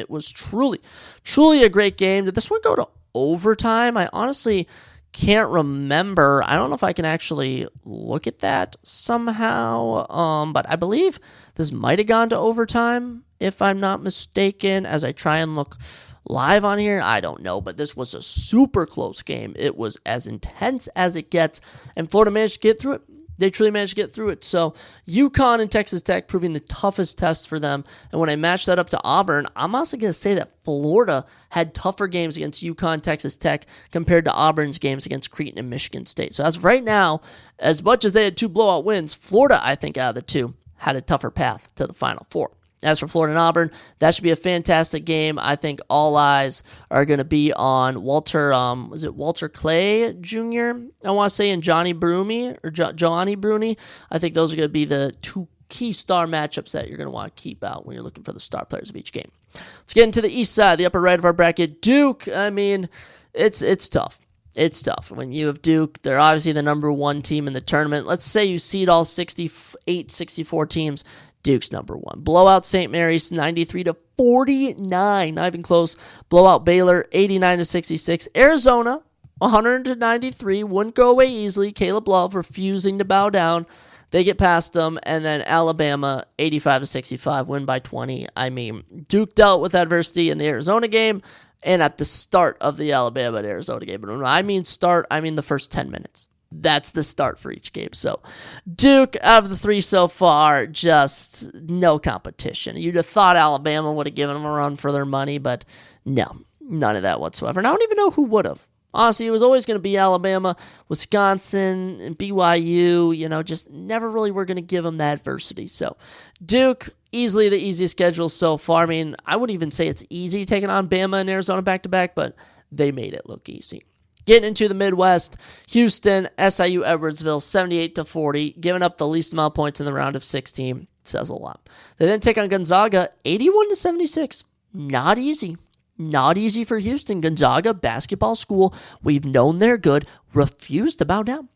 It was truly a great game. Did this one go to overtime? I honestly can't remember. I don't know if I can actually look at that somehow, but I believe this might have gone to overtime, if I'm not mistaken, as I try and look live on here. I don't know, but this was a super close game. It was as intense as it gets, and Florida managed to get through it. They truly managed to get through it. So UConn and Texas Tech proving the toughest test for them. And when I match that up to Auburn, I'm also going to say that Florida had tougher games against UConn, Texas Tech compared to Auburn's games against Creighton and Michigan State. So as of right now, as much as they had 2 blowout wins, Florida, I think out of the 2, had a tougher path to the Final Four. As for Florida and Auburn, that should be a fantastic game. I think all eyes are going to be on Walter Clay Jr., I want to say, and Johnny Bruni. I think those are going to be the 2 key star matchups that you're going to want to keep out when you're looking for the star players of each game. Let's get into the east side, the upper right of our bracket. Duke, I mean, it's tough. It's tough. When you have Duke, they're obviously the number 1 team in the tournament. Let's say you seed all 64 teams. Duke's number 1. Blowout St. Mary's 93-49, not even close. Blowout Baylor 89-66. Arizona 100-93, wouldn't go away easily. Caleb Love refusing to bow down. They get past them, and then Alabama 85-65, win by 20. I mean, Duke dealt with adversity in the Arizona game and at the start of the Alabama and Arizona game. But when I mean start, I mean the first 10 minutes. That's the start for each game. So Duke, out of the 3 so far, just no competition. You'd have thought Alabama would have given them a run for their money, but no, none of that whatsoever. And I don't even know who would have. Honestly, it was always going to be Alabama, Wisconsin, and BYU, just never really were going to give them that adversity. So Duke, easily the easiest schedule so far. I mean, I wouldn't even say it's easy taking on Bama and Arizona back-to-back, but they made it look easy. Getting into the Midwest, Houston, SIU Edwardsville, 78-40, giving up the least amount of points in the round of 16. Says a lot. They then take on Gonzaga, 81-76. Not easy. Not easy for Houston. Gonzaga, basketball school, we've known they're good, refused to bow down.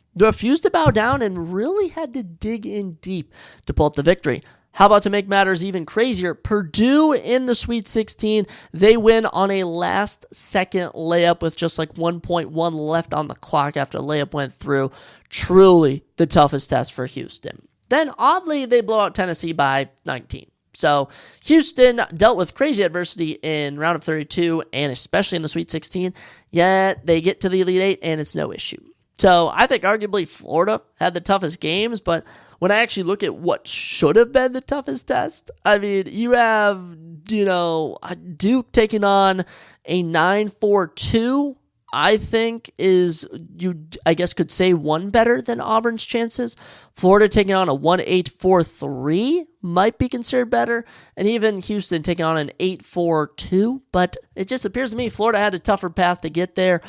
And really had to dig in deep to pull up the victory. How about to make matters even crazier? Purdue in the Sweet 16. They win on a last-second layup with just like 1.1 left on the clock after the layup went through. Truly the toughest test for Houston. Then, oddly, they blow out Tennessee by 19. So, Houston dealt with crazy adversity in round of 32 and especially in the Sweet 16. Yet, they get to the Elite 8 and it's no issue. So, I think arguably Florida had the toughest games, but when I actually look at what should have been the toughest test, I mean, you have, Duke taking on a 9-4-2, I think could say one better than Auburn's chances. Florida taking on a 1-8-4-3 might be considered better, and even Houston taking on an 8-4-2, but it just appears to me Florida had a tougher path to get there.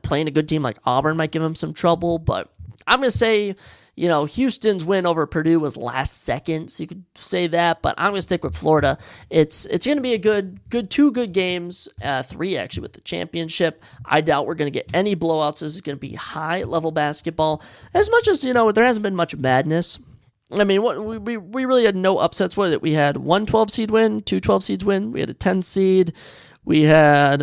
Playing a good team like Auburn might give them some trouble, but I'm going to say, Houston's win over Purdue was last second, so you could say that, but I'm going to stick with Florida. It's going to be a good 2 good games, 3 actually with the championship. I doubt we're going to get any blowouts. This is going to be high-level basketball. As much as, there hasn't been much madness I mean, what we really had no upsets with it. We had one 12 seed win, two 12 seeds win. We had a 10 seed. We had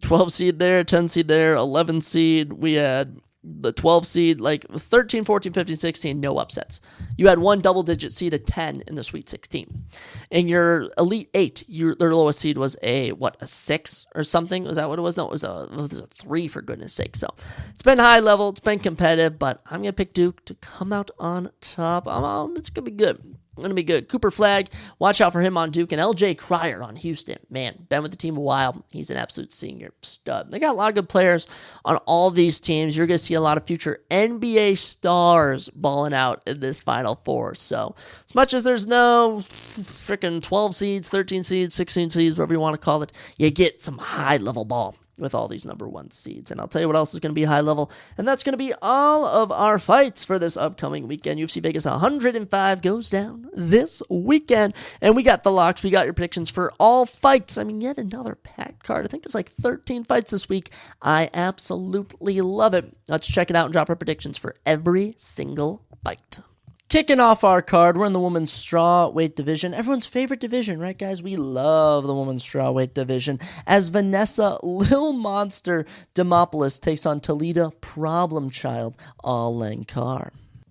12 seed there, 10 seed there, 11 seed. We had the 12 seed, like 13, 14, 15, 16, no upsets. You had one double-digit seed of 10 in the Sweet 16. In your Elite 8, their lowest seed was a 6 or something? Was that what it was? No, it was a 3, for goodness sake. So it's been high level, it's been competitive, but I'm going to pick Duke to come out on top. It's going to be good. Going to be good. Cooper Flagg, watch out for him on Duke. And LJ Cryer on Houston. Man, been with the team a while. He's an absolute senior stud. They got a lot of good players on all these teams. You're going to see a lot of future NBA stars balling out in this Final Four. So, as much as there's no freaking 12 seeds, 13 seeds, 16 seeds, whatever you want to call it, you get some high-level ball with all these number 1 seeds. And I'll tell you what else is going to be high level, and that's going to be all of our fights for this upcoming weekend. UFC Vegas 105 goes down this weekend, and we got the locks. We got your predictions for all fights. I mean, yet another packed card. I think there's like 13 fights this week. I absolutely love it. Let's check it out and drop our predictions for every single fight. Kicking off our card, we're in the women's strawweight division. Everyone's favorite division, right, guys? We love the women's strawweight division. As Vanessa Lil Monster Demopoulos takes on Toledo Problem Child Alenkar.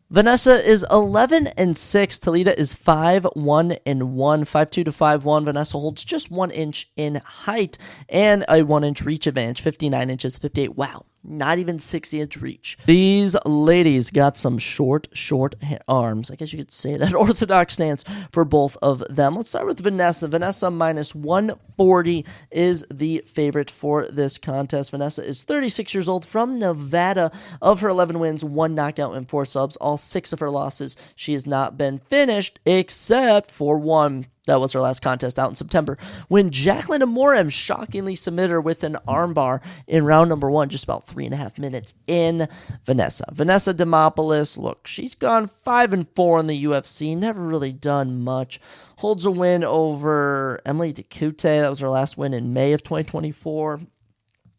Vanessa is 11-6. Toledo is 5-1-1, 5'2" to 5'1". Vanessa holds just 1 inch in height and a 1 inch reach advantage, 59 inches, 58. Wow. Not even 60-inch reach. These ladies got some short arms. I guess you could say that. Orthodox stance for both of them. Let's start with Vanessa. Vanessa minus 140 is the favorite for this contest. Vanessa is 36 years old from Nevada. Of her 11 wins, 1 knockout and 4 subs. All 6 of her losses, she has not been finished except for 1. That was her last contest out in September when Jacqueline Amorem shockingly submitted her with an armbar in round number 1, just about 3.5 minutes in. Vanessa Demopoulos, look, she's gone 5-4 in the UFC, never really done much. Holds a win over Emily Dukute. That was her last win in May of 2024.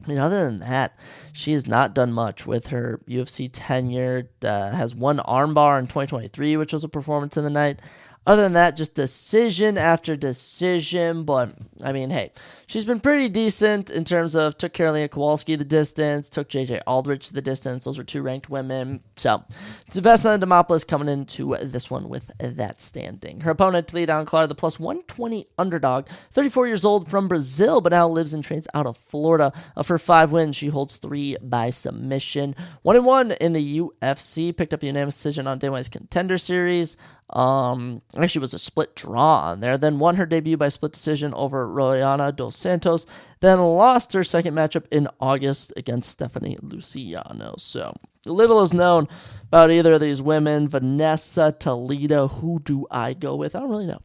I mean, other than that, she has not done much with her UFC tenure. Has one armbar in 2023, which was a performance in the night. Other than that, just decision after decision. But, I mean, hey, she's been pretty decent in terms of took Karolina Kowalski the distance, took JJ Aldrich the distance. Those are 2 ranked women. So, Vanessa Demopoulos coming into this one with that standing. Her opponent, Toledo Alenkar, the plus 120 underdog, 34 years old from Brazil, but now lives and trains out of Florida. Of her 5 wins, she holds 3 by submission. 1-1 in the UFC, picked up a unanimous decision on Dana White's Contender Series. Actually was a split draw on there, then won her debut by split decision over Royana dos Santos, then lost her second matchup in August against Stephanie Luciano. So little is known about either of these women. Vanessa, Toledo, who do I go with? I don't really know.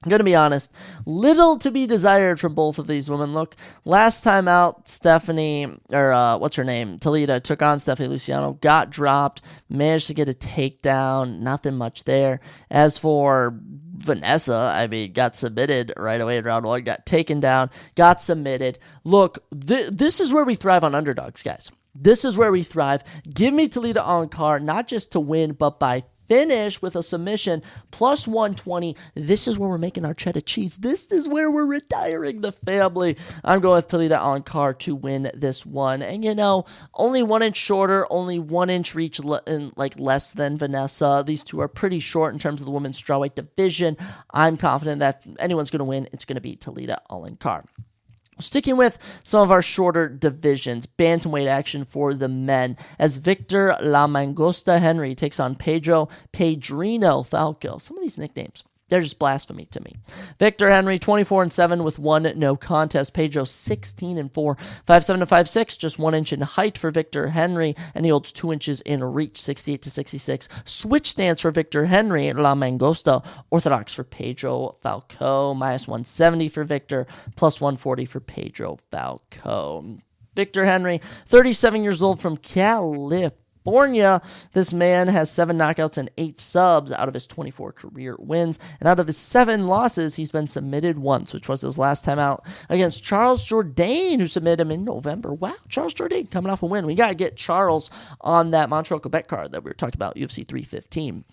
I'm going to be honest, little to be desired from both of these women. Look, last time out, Toledo took on Stephanie Luciano, got dropped, managed to get a takedown, nothing much there. As for Vanessa, I mean, got submitted right away in round 1, got taken down, got submitted. Look, this is where we thrive on underdogs, guys. This is where we thrive. Give me Toledo Alenkar, not just to win, but by finish with a submission, plus 120. This is where we're making our cheddar cheese. This is where we're retiring the family. I'm going with Toledo Alenkar to win this one. And only 1 inch shorter, only 1 inch reach less than Vanessa. These two are pretty short in terms of the women's strawweight division. I'm confident that if anyone's going to win, it's going to be Toledo Alenkar. Sticking with some of our shorter divisions, bantamweight action for the men as Victor La Mangosta Henry takes on Pedrino Falco. Some of these nicknames, they're just blasphemy to me. Victor Henry, 24-7 with 1 no contest. Pedro, 16-4, 5'7" to 5'6", just 1 inch in height for Victor Henry, and he holds 2 inches in reach, 68 to 66. Switch stance for Victor Henry, La Mangosta. Orthodox for Pedro Falco, minus 170 for Victor, plus 140 for Pedro Falco. Victor Henry, 37 years old from California. This man has 7 knockouts and 8 subs out of his 24 career wins. And out of his 7 losses, he's been submitted once, which was his last time out against Charles Jourdain, who submitted him in November. Wow, Charles Jourdain coming off a win. We got to get Charles on that Montreal, Quebec card that we were talking about, UFC 315.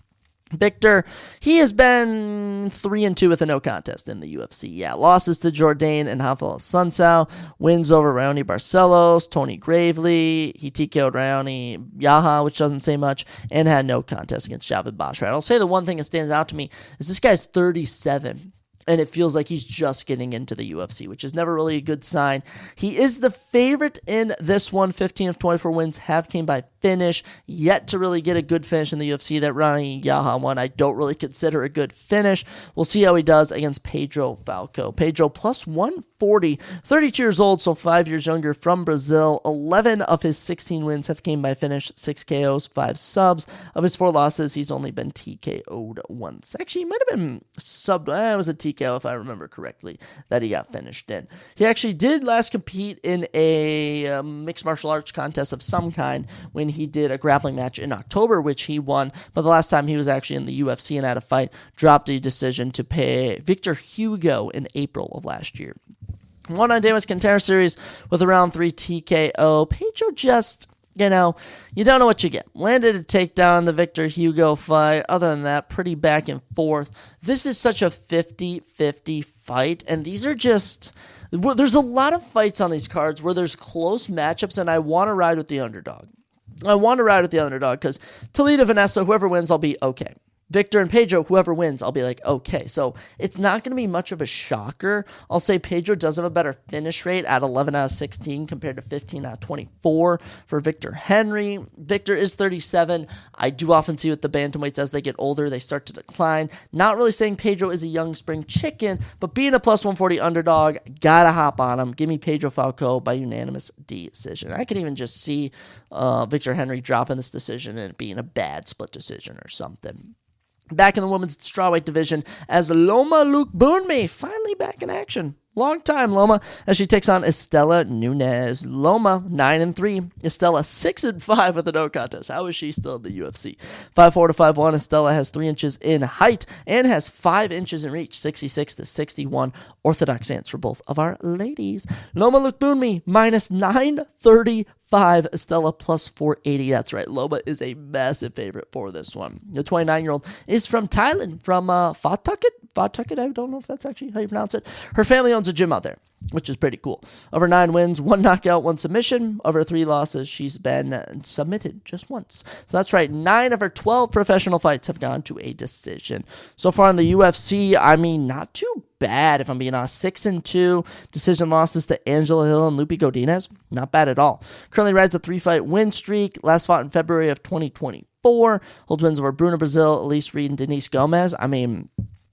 Victor, he has been 3-2 with a no contest in the UFC. Yeah, losses to Jourdain and Rafael Sunsao, wins over Raoni Barcelos, Tony Gravely, he TKO'd Raoni Yaha, which doesn't say much, and had no contest against Javid Basharat. I'll say the one thing that stands out to me is this guy's 37. And it feels like he's just getting into the UFC, which is never really a good sign. He is the favorite in this one. 15 of 24 wins have came by finish. Yet to really get a good finish in the UFC. That Rani Yaha one I don't really consider a good finish. We'll see how he does against Pedro Falco. Pedro plus 140, 32 years old, so 5 years younger, from Brazil. 11 of his 16 wins have came by finish. 6 KOs, 5 subs. Of his 4 losses, he's only been TKO'd once. Actually, he might have been subbed. It was a TKO, if I remember correctly, that he got finished in. He actually did last compete in a mixed martial arts contest of some kind when he did a grappling match in October, which he won. But the last time he was actually in the UFC and had a fight, dropped a decision to pay Victor Hugo in April of last year. Won on Davis Contender Series with a round 3 TKO. Pedro just... you don't know what you get. Landed a takedown in the Victor Hugo fight. Other than that, pretty back and forth. This is such a 50-50 fight, and these are just... there's a lot of fights on these cards where there's close matchups, and I want to ride with the underdog. Because Toledo, Vanessa, whoever wins, I'll be okay. Victor and Pedro, whoever wins, I'll be like, okay. So it's not going to be much of a shocker. I'll say Pedro does have a better finish rate at 11 out of 16 compared to 15 out of 24 for Victor Henry. Victor is 37. I do often see with the bantamweights as they get older, they start to decline. Not really saying Pedro is a young spring chicken, but being a plus 140 underdog, gotta hop on him. Give me Pedro Falco by unanimous decision. I could even just see Victor Henry dropping this decision and it being a bad split decision or something. Back in the women's strawweight division as Loma Lookboonmee finally back in action. Long time, Loma, as she takes on Estela Nunes. Loma, 9-3. Estela, 6-5 with a no contest. How is she still in the UFC? 5'4" to 5'1". Estela has 3 inches in height and has 5 inches in reach. 66 to 61. Orthodox stance for both of our ladies. Loma Lookboonmee, minus 935. Estela plus 480. That's right. Loma is a massive favorite for this one. The 29-year-old is from Thailand, from Pawtucket. I don't know if that's actually how you pronounce it. Her family owns a gym out there, which is pretty cool. Of her 9 wins, 1 knockout, 1 submission. Of her 3 losses, she's been submitted just once. So that's right. 9 of her 12 professional fights have gone to a decision. So far in the UFC, not too bad, if I'm being honest. 6-2 decision losses to Angela Hill and Lupi Godinez. Not bad at all. Currently rides a 3-fight win streak. Last fought in February of 2024. Holds wins over Bruna Brazil, Elise Reed, and Denise Gomez.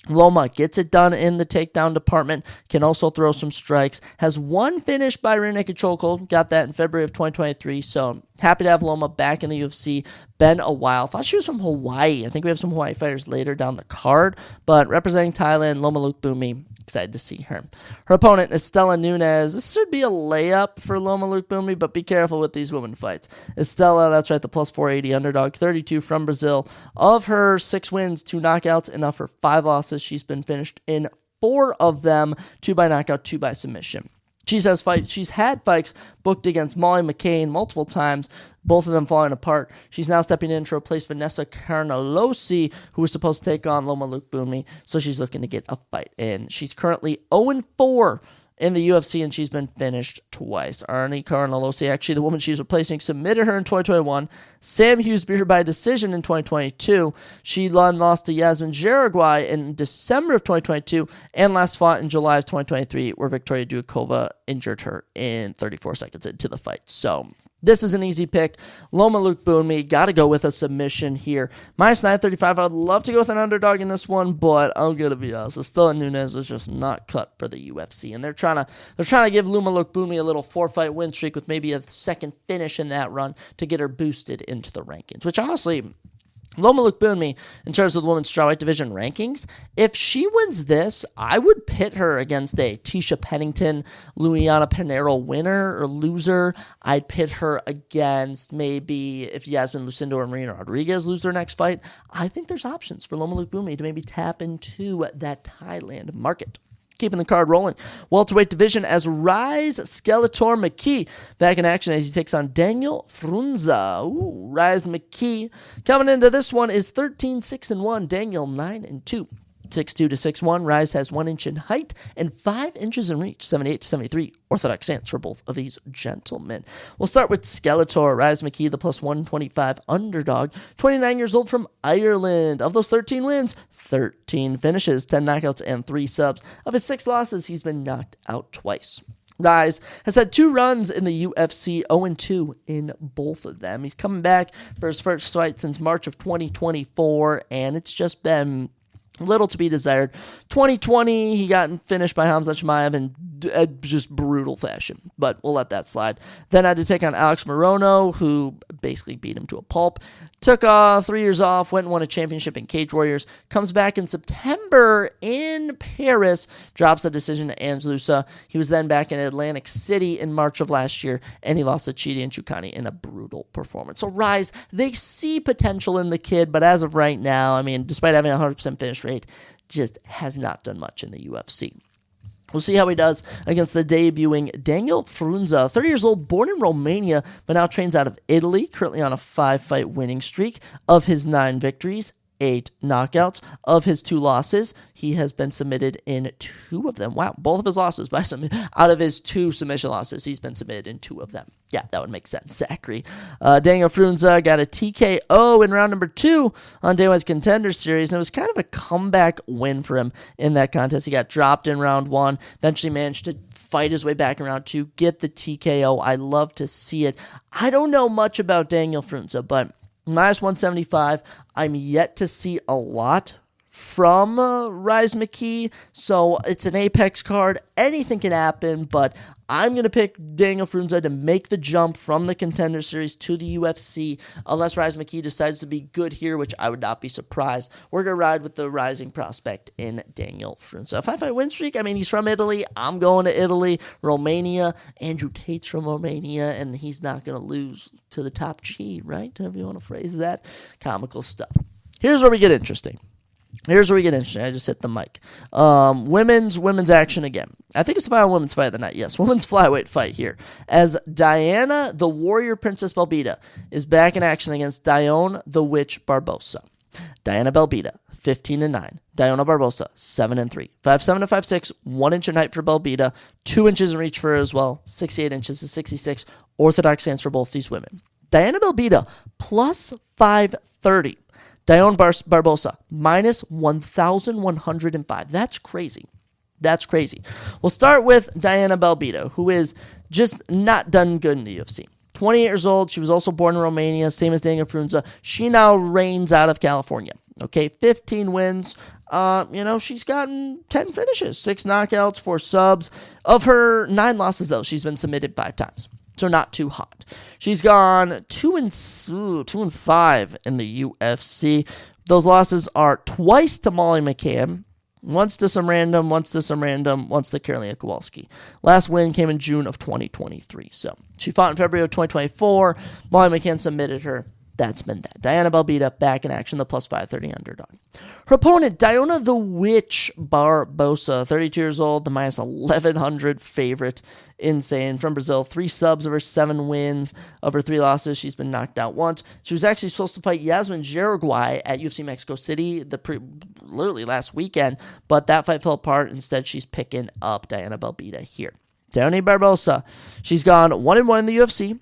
Loma gets it done in the takedown department, can also throw some strikes, has 1 finish by rear naked chokehold, got that in February of 2023, so happy to have Loma back in the UFC. Been a while. Thought she was from Hawaii. I think we have some Hawaii fighters later down the card, but representing Thailand, Loma Lookboonmee, excited to see her. Her opponent is Estela Nunes. This should be a layup for Loma Lookboonmee, but be careful with these women fights. Estela, that's right, the plus 480 underdog, 32 from Brazil. Of her 6 wins, 2 knockouts, and of her 5 losses, she's been finished in 4 of them, 2 by knockout, 2 by submission. She's had fights booked against Molly McCain multiple times, both of them falling apart. She's now stepping in to replace Vanessa Carnellosi, who was supposed to take on Loma Lookboonmee, so she's looking to get a fight in. She's currently 0-4 in the UFC, and she's been finished twice. Arnie Carnellosi, actually the woman she's replacing, submitted her in 2021. Sam Hughes beat her by decision in 2022. She lost to Yasmin Jaraguay in December of 2022, and last fought in July of 2023, where Victoria Dukova injured her in 34 seconds into the fight. So this is an easy pick. Loma Lookboonmee, got to go with a submission here. Minus 935. I'd love to go with an underdog in this one, but I'm going to be honest. Estela Nunes is just not cut for the UFC, and they're trying to give Loma Lookboonmee a little 4-fight win streak with maybe a second finish in that run to get her boosted into the rankings, which honestly, Loma Lookboonmee, in terms of the women's strawweight division rankings, if she wins this, I would pit her against a Tisha Pennington, Luciana Pinheiro winner or loser. I'd pit her against maybe if Yasmin Lucindo or Marina Rodriguez lose their next fight. I think there's options for Loma Lookboonmee to maybe tap into that Thailand market. Keeping the card rolling. Welterweight division as Rise Skeletor McKee back in action as he takes on Daniel Frunza. Ooh, Rise McKee coming into this one is 13-6-1. Daniel 9-2. 6'2" to 6'1". Rise has 1 inch in height and 5 inches in reach. 78 to 73. Orthodox stance for both of these gentlemen. We'll start with Skeletor. Rise McKee, the plus 125 underdog. 29 years old from Ireland. Of those 13 wins, 13 finishes, 10 knockouts, and 3 subs. Of his 6 losses, he's been knocked out twice. Rise has had 2 runs in the UFC, 0-2 in both of them. He's coming back for his first fight since March of 2024, and it's just been little to be desired. 2020, he got finished by Hamza Chimaev in just brutal fashion, but we'll let that slide. Then had to take on Alex Morono, who basically beat him to a pulp. Took 3 years off, went and won a championship in Cage Warriors. Comes back in September in Paris, drops a decision to Angelusa. He was then back in Atlantic City in March of last year, and he lost to Chidi and Chukani in a brutal performance. So Rise, they see potential in the kid, but as of right now, I mean, despite having a 100% finish rate, just has not done much in the UFC. We'll see how he does against the debuting Daniel Frunza, 30 years old, born in Romania, but now trains out of Italy, currently on a 5-fight winning streak. Of his 9 victories, 8 knockouts. Of his 2 losses, he has been submitted in 2 of them. Wow, both of his losses by out of his 2 submission losses, he's been submitted in 2 of them. Yeah, that would make sense, Zachary. Daniel Frunza got a TKO in round number 2 on Day 1's Contender Series, and it was kind of a comeback win for him in that contest. He got dropped in round 1, eventually managed to fight his way back in round 2, get the TKO. I love to see it. I don't know much about Daniel Frunza, but minus 175, I'm yet to see a lot from Rise McKee, so it's an Apex card. Anything can happen, but I'm going to pick Daniel Frunza to make the jump from the Contender Series to the UFC, unless Rise McKee decides to be good here, which I would not be surprised. We're going to ride with the rising prospect in Daniel Frunza. A 5-fight win streak, I mean, he's from Italy. I'm going to Italy. Romania. Andrew Tate's from Romania, and he's not going to lose to the top G, right? However you want to phrase that. Comical stuff. Here's where we get interesting. I just hit the mic. Women's action again. I think it's the final women's fight of the night. Yes, women's flyweight fight here. As Diana, the Warrior Princess Belbita, is back in action against Dione the Witch Barbosa. Diana Belbita, 15-9. Diona Barbosa, 7-3. 5'7" to 5'6", 1 inch in height for Belbita, 2 inches in reach for her as well, 68 inches to 66. Orthodox stance for both these women. Diana Belbita, plus 530. Dione Barbosa, minus 1,105. That's crazy. We'll start with Diana Belbita, who is just not done good in the UFC. 28 years old. She was also born in Romania, same as Daniel Frunza. She now reigns out of California. Okay, 15 wins. She's gotten 10 finishes, 6 knockouts, 4 subs. Of her 9 losses, though, she's been submitted 5 times. So not too hot. She's gone 2-5 in the UFC. Those losses are twice to Molly McCann, once to some random, once to Karolina Kowalski. Last win came in June of 2023. So she fought in February of 2024. Molly McCann submitted her. That's been that. Diana Belbita back in action, the plus 530 underdog. Her opponent, Diona the Witch Barbosa, 32 years old, the minus 1,100 favorite. Insane. From Brazil, 3 subs of her 7 wins. Of her 3 losses, she's been knocked out once. She was actually supposed to fight Yasmin Jauregui at UFC Mexico City literally last weekend, but that fight fell apart. Instead, she's picking up Diana Belbita here. Diona Barbosa, she's gone 1-1 in the UFC.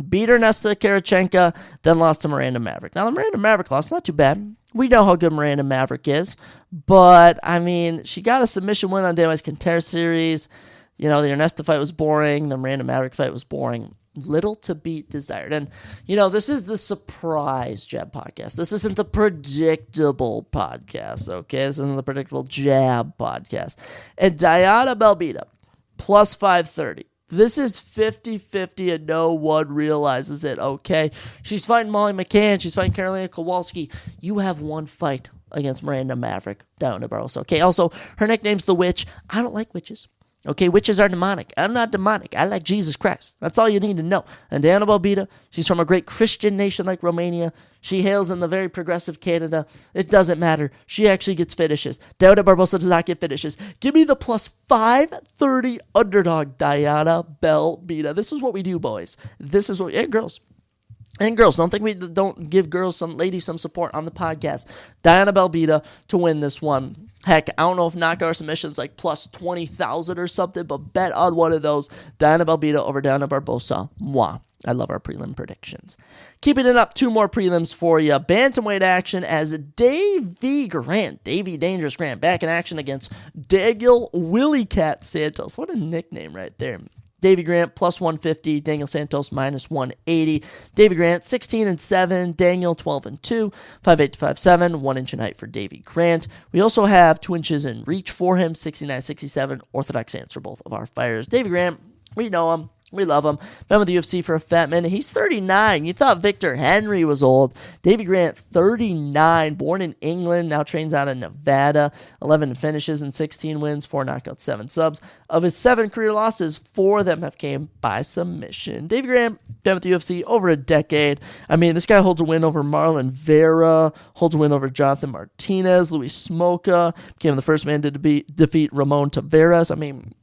Beat Ernesta Karachenka, then lost to Miranda Maverick. Now, the Miranda Maverick loss, not too bad. We know how good Miranda Maverick is. But, I mean, she got a submission win on Day 1's Contender Series. The Ernesta fight was boring. The Miranda Maverick fight was boring. Little to be desired. And, this is the surprise jab podcast. This isn't the predictable podcast, okay? This isn't the predictable jab podcast. And Diana Belbita, plus 530. This is 50-50 and no one realizes it, okay? She's fighting Molly McCann. She's fighting Karolina Kowalski. You have one fight against Miranda Maverick down to Barroso, okay? Also, her nickname's The Witch. I don't like witches. Okay, witches are demonic. I'm not demonic. I like Jesus Christ. That's all you need to know. And Diana Belbita, she's from a great Christian nation like Romania. She hails in the very progressive Canada. It doesn't matter. She actually gets finishes. Diana Barbosa does not get finishes. Give me the plus 530 underdog, Diana Belbita. This is what we do, boys. This is what, and girls. And girls, don't think we don't give ladies some support on the podcast. Diana Belbita to win this one. Heck, I don't know if knockout or submission's like plus 20,000 or something, but bet on one of those. Diana Belbita over Diana Barbosa. Mwah. I love our prelim predictions. Keeping it up, 2 more prelims for you. Bantamweight action as Davy Dangerous Grant, back in action against Daniel Willie Cat Santos. What a nickname right there. Davy Grant plus 150, Daniel Santos minus 180. Davy Grant 16-7, Daniel 12-2, 5'8" to 5'7", 1 inch in height for Davy Grant. We also have 2 inches in reach for him, 69-67, orthodox answer both of our fighters. Davy Grant, we know him. We love him. Been with the UFC for a fat minute. He's 39. You thought Victor Henry was old. Davy Grant, 39. Born in England. Now trains out in Nevada. 11 finishes and 16 wins. 4 knockouts, 7 subs. Of his 7 career losses, 4 of them have came by submission. Davy Grant, been with the UFC over a decade. I mean, this guy holds a win over Marlon Vera. Holds a win over Jonathan Martinez. Luis Smoka. Became the first man to defeat Ramon Taveras. I mean,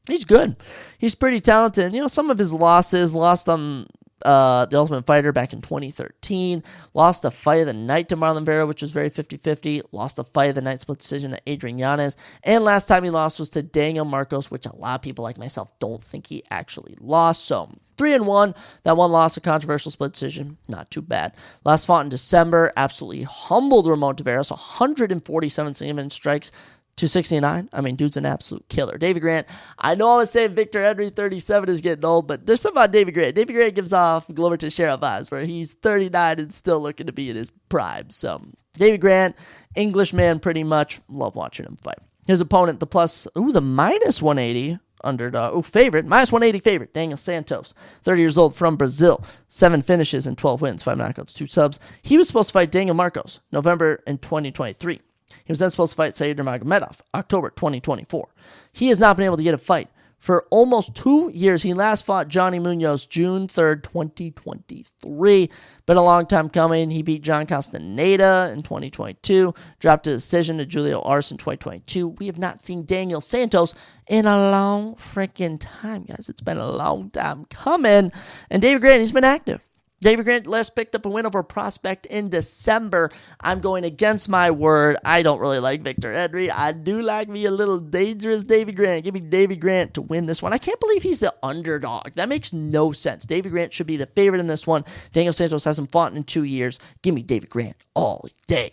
he's good. He's pretty talented. You know, some of his losses, lost on The Ultimate Fighter back in 2013, lost a fight of the night to Marlon Vera, which was very 50-50, lost a fight of the night split decision to Adrian Yanez, and last time he lost was to Daniel Marcos, which a lot of people like myself don't think he actually lost. So 3-1, that one loss, a controversial split decision, not too bad. Last fought in December, absolutely humbled Ramon Taveras, 147 single strikes, 269. I mean, dude's an absolute killer. Davy Grant, I know I was saying Victor Henry 37 is getting old, but there's something about Davy Grant. Davy Grant gives off Glover Teixeira vibes, where he's 39 and still looking to be in his prime. So, Davy Grant, Englishman pretty much. Love watching him fight. His opponent, the minus 180 underdog. Favorite, minus 180 favorite, Daniel Santos, 30 years old, from Brazil. 7 finishes and 12 wins, 5 knockouts, 2 subs. He was supposed to fight Daniel Marcos, November in 2023. He was then supposed to fight Said Nurmagomedov, October 2024. He has not been able to get a fight for almost 2 years. He last fought Johnny Munoz June 3rd, 2023. Been a long time coming. He beat John Castaneda in 2022, dropped a decision to Julio Arce in 2022. We have not seen Daniel Santos in a long freaking time, guys. It's been a long time coming. And David Grant, he's been active. David Grant last picked up a win over a prospect in December. I'm going against my word. I don't really like Victor Henry. I do like me a little dangerous David Grant. Give me David Grant to win this one. I can't believe he's the underdog. That makes no sense. David Grant should be the favorite in this one. Daniel Santos hasn't fought in 2 years. Give me David Grant all day.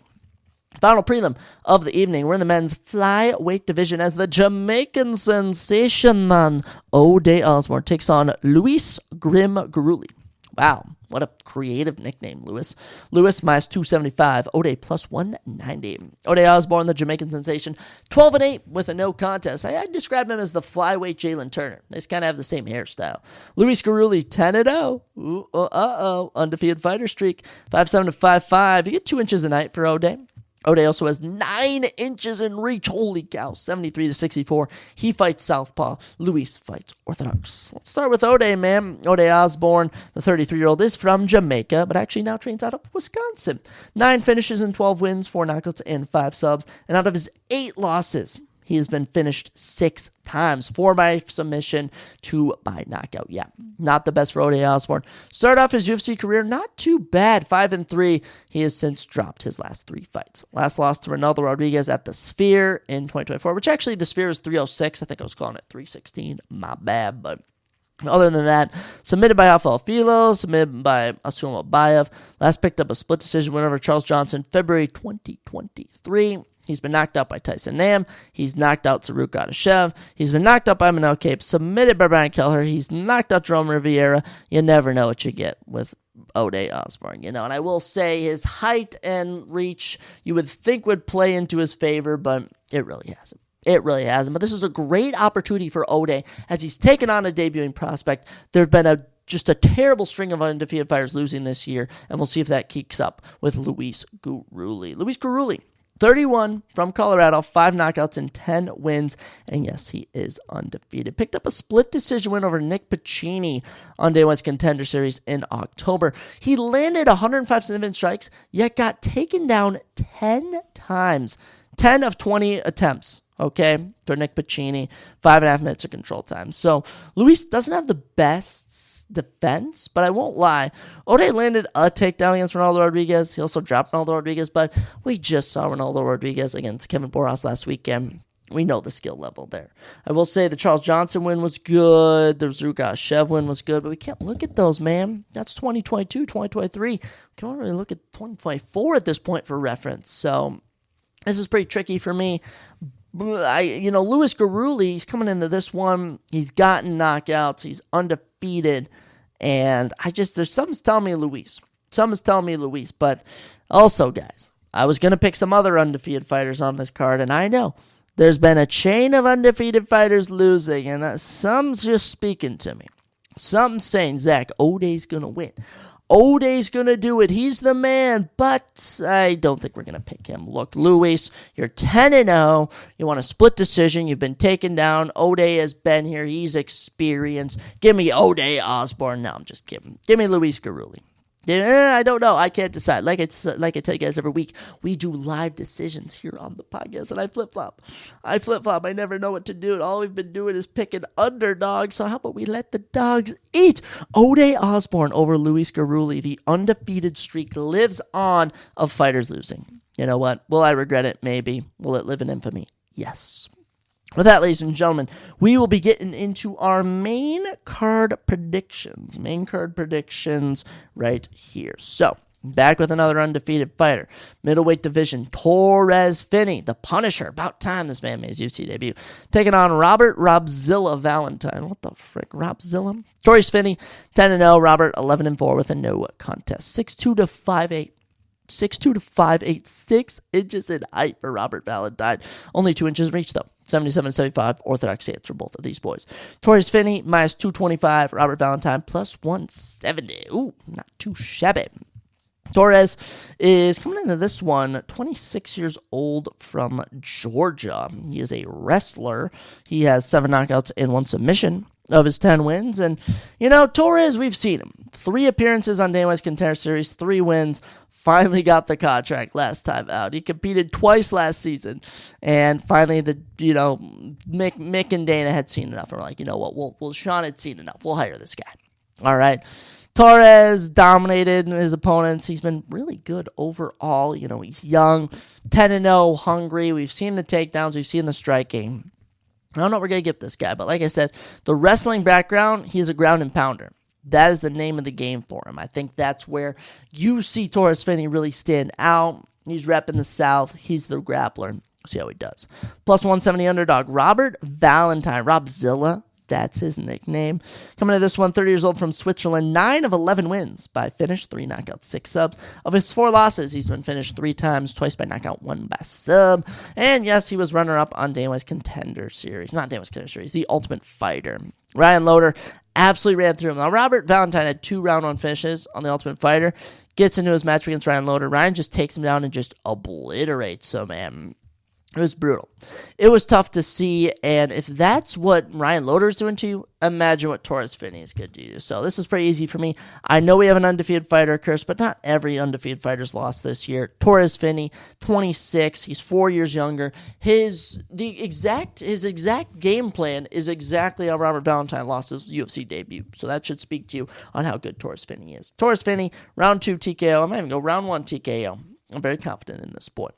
Final prelim of the evening. We're in the men's flyweight division as the Jamaican sensation man O'Day Osborne takes on Luis Grim Garuli. Wow, what a creative nickname, Lewis. Lewis minus 275, O'Day plus 190. O'Day Osborne, the Jamaican sensation, 12-8 with a no contest. I describe him as the flyweight Jalen Turner. They just kind of have the same hairstyle. Luis Garuli, 10-0. Undefeated fighter streak, 5'7" to 5'5". You get 2 inches a night for O'Day. O'Day also has 9 inches in reach. Holy cow, 73-64. He fights southpaw. Luis fights orthodox. Let's start with O'Day, man. O'Day Osborne, the 33-year-old, is from Jamaica, but actually now trains out of Wisconsin. 9 finishes and 12 wins, 4 knockouts and 5 subs. And out of his 8 losses, he has been finished 6 times. 4 by submission, 2 by knockout. Yeah, not the best for O'Day Osborne. Started off his UFC career not too bad, 5-3. He has since dropped his last 3 fights. Last loss to Ronaldo Rodriguez at the Sphere in 2024, which actually the Sphere is 306. I think I was calling it 316. My bad, but other than that, submitted by Alpha Filo, submitted by Asuma Bayev. Last picked up a split decision win over Charles Johnson, February 2023. He's been knocked out by Tyson Nam. He's knocked out Saruk Gadashev. He's been knocked out by Manel Cape, submitted by Brian Kelleher. He's knocked out Jerome Riviera. You never know what you get with O'Day Osborne, you know. And I will say his height and reach you would think would play into his favor, but it really hasn't. It really hasn't. But this is a great opportunity for O'Day as he's taken on a debuting prospect. There have been just a terrible string of undefeated fighters losing this year, and we'll see if that keeps up with Luis Garuli. Luis Garuli, 31 from Colorado, 5 knockouts and 10 wins. And yes, he is undefeated. Picked up a split decision win over Nick Piccini on Day One's Contender Series in October. He landed 105 significant strikes, yet got taken down 10 times. 10 of 20 attempts, okay, for Nick Piccini. 5.5 minutes of control time. So Luis doesn't have the best defense, but I won't lie. O'Day landed a takedown against Ronaldo Rodriguez. He also dropped Ronaldo Rodriguez, but we just saw Ronaldo Rodriguez against Kevin Borjas last weekend. We know the skill level there. I will say the Charles Johnson win was good. The Zrukashev win was good, but we can't look at those, man. That's 2022, 2023. We can only really look at 2024 at this point for reference. So this is pretty tricky for me. Luis Garuli, he's coming into this one. He's gotten knockouts. He's undefeated. And there's something's telling me Luis. Something's telling me Luis. But also, guys, I was going to pick some other undefeated fighters on this card. And I know there's been a chain of undefeated fighters losing. And some's just speaking to me. Something's saying, Zach, O'Day's going to win. O'Day's going to do it. He's the man, but I don't think we're going to pick him. Look, Luis, you're 10-0. You want a split decision. You've been taken down. O'Day has been here. He's experienced. Give me O'Day Osborne. No, I'm just kidding. Give me Luis Garuli. I don't know. I can't decide. Like I tell you guys every week, we do live decisions here on the podcast, and I flip-flop. I never know what to do. All we've been doing is picking underdogs, so how about we let the dogs eat? O'Day Osborne over Luis Garuli. The undefeated streak lives on of fighters losing. You know what? Will I regret it? Maybe. Will it live in infamy? Yes. With that, ladies and gentlemen, we will be getting into our main card predictions. Right here. So, back with another undefeated fighter. Middleweight division, Torres Finney, the Punisher. About time this man made his UFC debut. Taking on Robert Robzilla Valentine. What the frick? Robzilla? Torres Finney, 10-0. Robert, 11-4 with a no contest. 6'2 to 5'8. 6'2 to 5'8, 6 inches in height for Robert Valentine. Only 2 inches in reach, though. 77-75, orthodox stance for both of these boys. Torres Finney, minus 225. Robert Valentine, plus 170. Ooh, not too shabby. Torres is coming into this one 26 years old from Georgia. He is a wrestler. He has 7 knockouts and 1 submission of his 10 wins. And, Torres, we've seen him. 3 appearances on Day One's Contender Series, 3 wins. Finally got the contract last time out. He competed twice last season. And finally, Mick and Dana had seen enough. And we're like, you know what? Sean had seen enough. We'll hire this guy. All right. Torres dominated his opponents. He's been really good overall. He's young, 10-0, hungry. We've seen the takedowns. We've seen the striking. I don't know what we're going to give this guy. But like I said, the wrestling background, he's a ground and pounder. That is the name of the game for him. I think that's where you see Torres Finney really stand out. He's repping the South. He's the grappler. See how he does. Plus 170 underdog. Robert Valentine. Robzilla. That's his nickname. Coming to this one, 30 years old from Switzerland. 9 of 11 wins by finish. 3 knockouts, 6 subs. Of his 4 losses, he's been finished 3 times. Twice by knockout, 1 by sub. And yes, he was runner-up on Day One's Contender Series. Not Day One's Contender Series. The Ultimate Fighter. Ryan Loder absolutely ran through him. Now, Robert Valentine had 2 round 1 finishes on the Ultimate Fighter. Gets into his match against Ryan Loder. Ryan just takes him down and just obliterates him, man. It was brutal. It was tough to see, and if that's what Ryan Loder's doing to you, imagine what Torres Finney is going to do. So this was pretty easy for me. I know we have an undefeated fighter curse, but not every undefeated fighter's lost this year. Torres Finney, 26. He's 4 years younger. His exact game plan is exactly how Robert Valentine lost his UFC debut. So that should speak to you on how good Torres Finney is. Torres Finney, round 2 TKO. I might even go round 1 TKO. I'm very confident in this boy.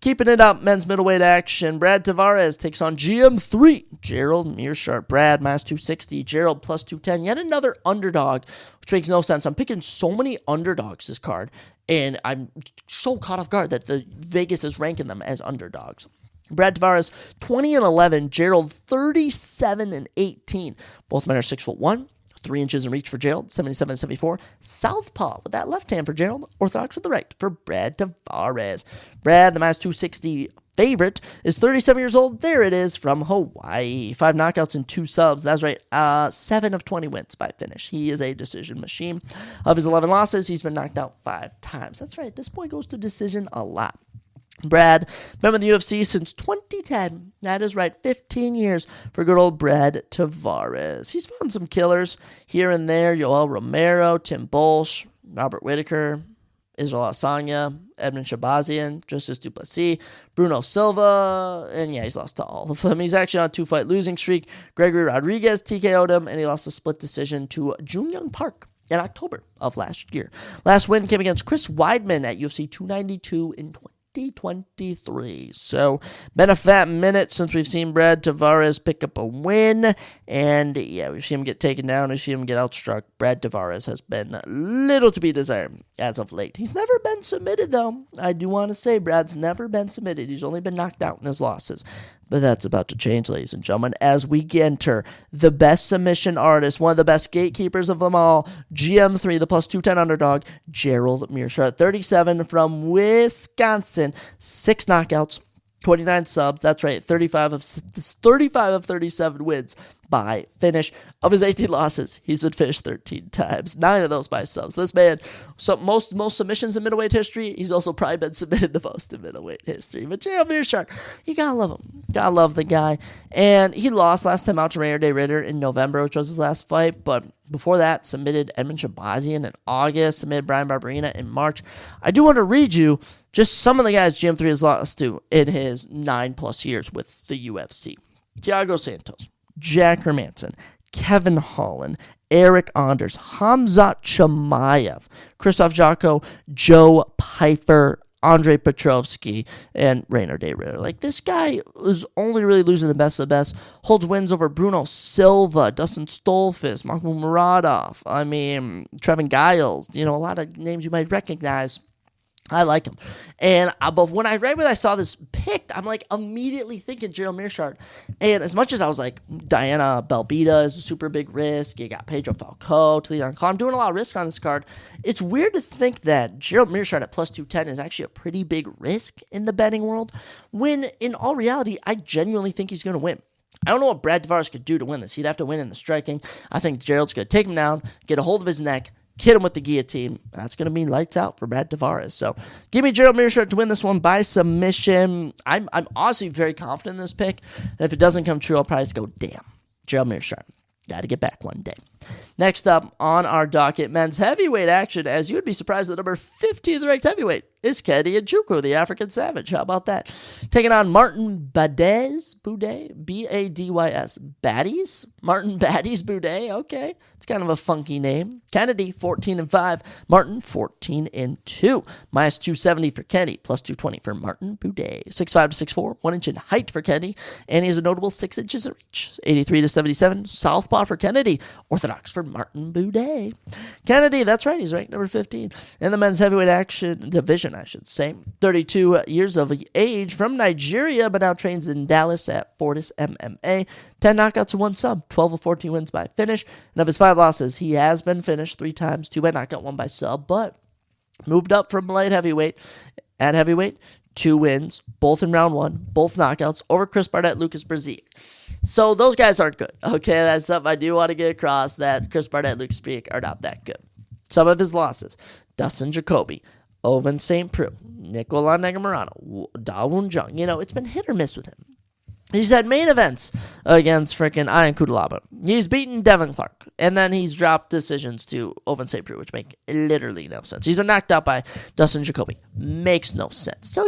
Keeping it up, men's middleweight action. Brad Tavares takes on GM3. Gerald Meerschaert. Brad, minus 260. Gerald, plus 210. Yet another underdog, which makes no sense. I'm picking so many underdogs this card, and I'm so caught off guard that the Vegas is ranking them as underdogs. Brad Tavares, 20-11. Gerald, 37-18. Both men are 6'1". 3 inches in reach for Gerald, 77-74. Southpaw with that left hand for Gerald. Orthodox with the right for Brad Tavares. Brad, the minus 260 favorite, is 37 years old. There it is from Hawaii. 5 knockouts and 2 subs. That's right. 7 of 20 wins by finish. He is a decision machine. Of his 11 losses, he's been knocked out 5 times. That's right. This boy goes to decision a lot. Brad, been with the UFC since 2010. That is right, 15 years for good old Brad Tavares. He's found some killers here and there. Yoel Romero, Tim Bolsh, Robert Whitaker, Israel Adesanya, Edmund Shabazian, Justice Duplessis, Bruno Silva, and yeah, he's lost to all of them. He's actually on a 2-fight losing streak. Gregory Rodriguez TKO'd him, and he lost a split decision to Jun-Young Park in October of last year. Last win came against Chris Weidman at UFC 292 in 2023. So, been a fat minute since we've seen Brad Tavares pick up a win. And yeah, we've seen him get taken down. We've seen him get outstruck. Brad Tavares has been little to be desired as of late. He's never been submitted, though. I do want to say Brad's never been submitted. He's only been knocked out in his losses. But that's about to change, ladies and gentlemen, as we enter the best submission artist, one of the best gatekeepers of them all, GM3, the plus 210 underdog, Gerald Meerschaert, 37 from Wisconsin, 6 knockouts, 29 subs. That's right, 35 of 37 wins by finish. Of his 18 losses, he's been finished 13 times, 9 of those by subs. This man, so most submissions in middleweight history, he's also probably been submitted the most in middleweight history. But Gerald Meerschaert, you gotta love him. Gotta love the guy. And he lost last time out to Rainier Day Ritter in November, which was his last fight. But before that, submitted Edmund Shabazian in August, submitted Brian Barberina in March. I do want to read you just some of the guys GM3 has lost to in his 9+ years with the UFC. Thiago Santos, Jack Hermanson, Kevin Holland, Eric Anders, Hamzat Chimaev, Krzysztof Jotko, Joe Pyfer, Andre Petrovsky, and Rainier Day Ritter. Like, this guy is only really losing the best of the best. Holds wins over Bruno Silva, Dustin Stolfus, Mahmoud Muradov, Trevin Giles. A lot of names you might recognize. I like him. And but when I saw this picked, I'm like immediately thinking Gerald Meerschaert. And as much as I was like, Diana Belbita is a super big risk. You got Pedro Falco, Leon Claw. I'm doing a lot of risk on this card. It's weird to think that Gerald Meerschaert at plus 210 is actually a pretty big risk in the betting world, when in all reality, I genuinely think he's going to win. I don't know what Brad Tavares could do to win this. He'd have to win in the striking. I think Gerald's going to take him down, get a hold of his neck, hit him with the guillotine. That's going to mean lights out for Brad Tavares. So give me Gerald Meerschaert to win this one by submission. I'm honestly very confident in this pick. And if it doesn't come true, I'll probably just go, damn, Gerald Meerschaert. Got to get back one day. Next up on our docket, men's heavyweight action. As you would be surprised, the number 50 of the ranked heavyweight is Kenny Nchukwu, the African Savage. How about that? Taking on Martin Badys, B-A-D-Y-S. Baddies? Martin Baddies Boudet. Okay. It's kind of a funky name. Kennedy, 14-5. Martin, 14-2. Minus 270 for Kenny, plus 220 for Martin Boudet. 6'5" to 6'4", 1 inch in height for Kenny, and he has a notable 6 inches in reach. 83-77. Southpaw for Kennedy. Orthodox for Martin Boudet. Kennedy, that's right, he's ranked number 15 in the men's heavyweight action division, I should say. 32 years of age, from Nigeria, but now trains in Dallas at Fortis MMA. 10 knockouts and 1 sub, 12 of 14 wins by finish. And of his 5 losses, he has been finished 3 times, 2 by knockout, 1 by sub, but moved up from light heavyweight. At heavyweight, 2 wins, both in round 1, both knockouts, over Chris Barnett, Lucas Brazil. So those guys aren't good. Okay, that's something I do want to get across, that Chris Barnett and Lucas Brazil are not that good. Some of his losses: Dustin Jacoby, Oven St. Preux, Nicola Negamorano, Dawoon Jung. It's been hit or miss with him. He's had main events against frickin' Ian Kudalaba. He's beaten Devin Clark, and then he's dropped decisions to Oven St. Preux, which make literally no sense. He's been knocked out by Dustin Jacoby. Makes no sense. So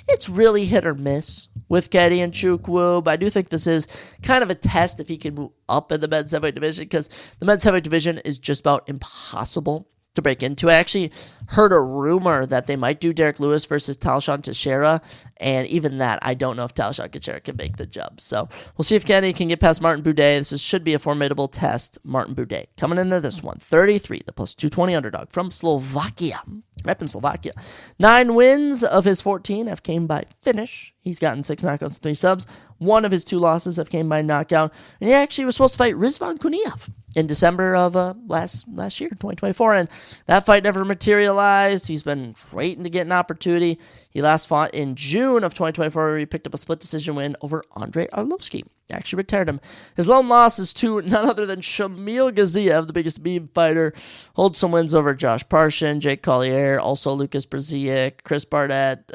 it's really hit or miss with Kenny Nchukwu, but I do think this is kind of a test if he can move up in the men's heavyweight division, because the men's heavyweight division is just about impossible to break into. I actually heard a rumor that they might do Derek Lewis versus Talshan Teixeira, and even that, I don't know if Talshan Teixeira can make the jump. So we'll see if Kenny can get past Martin Boudet. This should be a formidable test. Martin Boudet coming into this one, 33, the plus 220 underdog from Slovakia. Repping Slovakia. 9 wins of his 14 have came by finish. He's gotten 6 knockouts and 3 subs. 1 of his 2 losses have came by knockout. And he actually was supposed to fight Rizvan Kuniev in December of last year, 2024, and that fight never materialized. He's been waiting to get an opportunity. He last fought in June of 2024, where he picked up a split decision win over Andrei Arlovsky. actually retired him. His lone loss is to none other than Shamil Gaziev, the biggest meme fighter. Holds some wins over Josh Parshin, Jake Collier, also Lucas Brzeziak, Chris Barnett.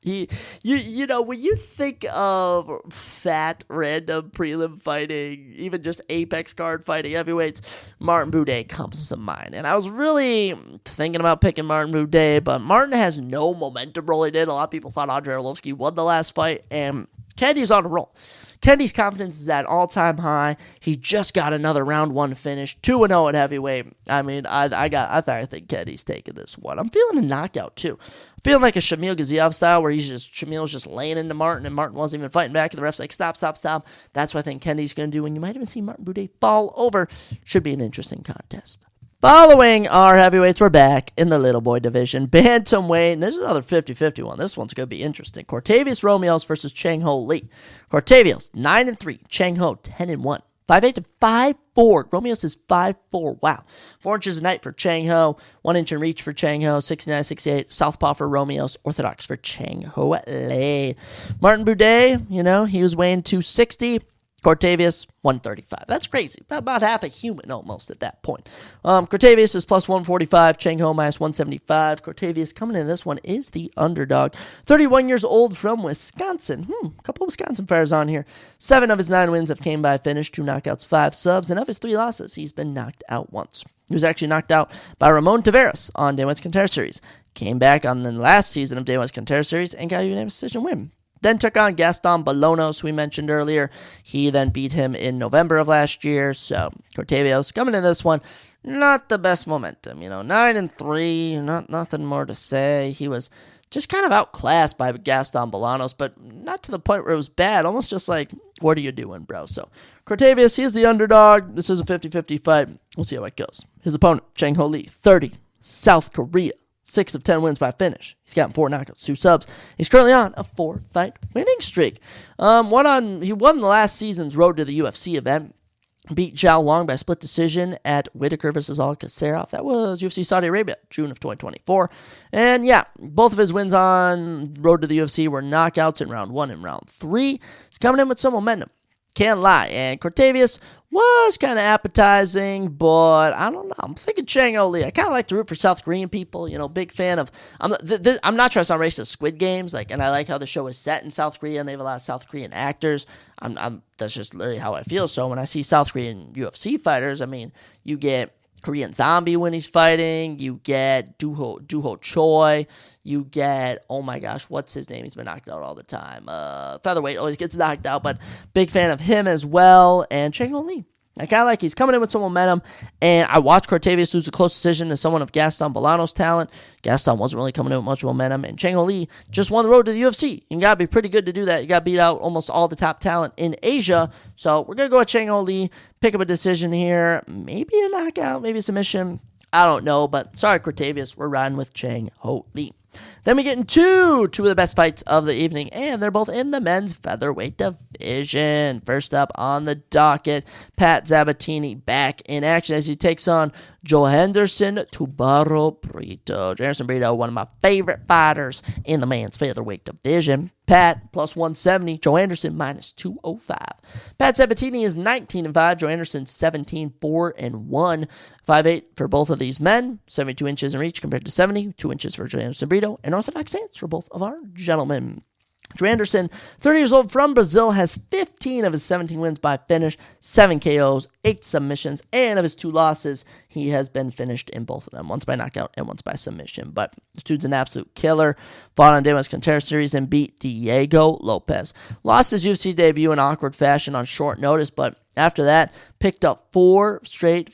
You know, when you think of fat, random prelim fighting, even just Apex card fighting heavyweights, Martin Buday comes to mind. And I was really thinking about picking Martin Buday, but Martin has no momentum rolling in. A lot of people thought Andrei Arlovski won the last fight, and Kennedy's on a roll. Kennedy's confidence is at an all-time high. He just got another round one finish, 2-0 at heavyweight. I mean, I think Kennedy's taking this one. I'm feeling a knockout too. I'm feeling like a Shamil Gaziev style where Shamil's just laying into Martin, and Martin wasn't even fighting back, and the ref's like, stop. That's what I think Kennedy's going to do, and you might even see Martin Buday fall over. Should be an interesting contest. Following our heavyweights, we're back in the little boy division. Bantamweight, and this is another 50-50 one. This one's going to be interesting. Cortavius Romeos versus Chang Ho Lee. Cortavius, 9-3. Chang Ho, 10-1. 5'8" to 5'4". Romeos is 5'4". Wow. 4 inches a night for Chang Ho. 1 inch in reach for Chang Ho. 69-68. Southpaw for Romeos. Orthodox for Chang Ho Lee. Martin Buday, you know, he was weighing 260. Cortavius, 135. That's crazy. About half a human almost at that point. Cortavius is plus 145. Chang Ho minus 175. Cortavius coming in this one is the underdog. 31 years old from Wisconsin. A couple of Wisconsin fighters on here. 7 of his 9 wins have came by finish. 2 knockouts, 5 subs. And of his 3 losses, he's been knocked out once. He was actually knocked out by Ramon Taveras on Day One's Contender Series. Came back on the last season of Day One's Contender Series and got a unanimous decision win. Then took on Gaston Bolonos, we mentioned earlier. He then beat him in November of last year. So Cortavius coming in this one, not the best momentum. 9-3, nothing more to say. He was just kind of outclassed by Gaston Bolonos, but not to the point where it was bad. Almost just like, what are you doing, bro? So Cortavius, he's the underdog. This is a 50-50 fight. We'll see how it goes. His opponent, Chang Ho Lee, 30, South Korea. 6 of 10 wins by finish. He's gotten 4 knockouts, 2 subs. He's currently on a 4-fight winning streak. He won the last season's Road to the UFC event. Beat Zhao Long by split decision at Whitaker versus Alcacerov. That was UFC Saudi Arabia, June of 2024. And yeah, both of his wins on Road to the UFC were knockouts in round 1 and round 3. He's coming in with some momentum. Can't lie. And Cortavius was kind of appetizing, but I don't know. I'm thinking Chang Ho Lee. I kind of like to root for South Korean people. Big fan of. I'm not trying to sound racist. Squid Games, and I like how the show is set in South Korea, and they have a lot of South Korean actors. That's just literally how I feel. So when I see South Korean UFC fighters, I mean, you get Korean Zombie when he's fighting. You get Doo-ho Choi. You get, oh my gosh, what's his name? He's been knocked out all the time. Featherweight always gets knocked out, but big fan of him as well. And Chang Ho Lee. I kind of like he's coming in with some momentum. And I watched Cortavius lose a close decision to someone of Gaston Bolanos' talent. Gaston wasn't really coming in with much momentum. And Chang Ho Lee just won the Road to the UFC. You got to be pretty good to do that. You got to beat out almost all the top talent in Asia. So we're going to go with Chang Ho Lee, pick up a decision here. Maybe a knockout, maybe a submission. I don't know, but sorry, Cortavius. We're riding with Chang Ho Lee. Then we get into 2 of the best fights of the evening, and they're both in the men's featherweight division. First up on the docket, Pat Sabatini back in action as he takes on Johanderson Tubaro Brito. Johanderson Brito, one of my favorite fighters in the men's featherweight division. Pat, plus 170. Johanderson, minus 205. Pat Sabatini is 19-5. Johanderson, 17-4-1. 5'8" for both of these men. 72 inches in reach compared to 70. 2 inches for Johanderson Brito. And orthodox stance for both of our gentlemen. Johanderson, 30 years old from Brazil, has 15 of his 17 wins by finish, 7 KOs, 8 submissions, and of his 2 losses, he has been finished in both of them, once by knockout and once by submission. But this dude's an absolute killer. Fought on Day One's Contender Series and beat Diego Lopez. Lost his UFC debut in awkward fashion on short notice, but after that, picked up 5 straight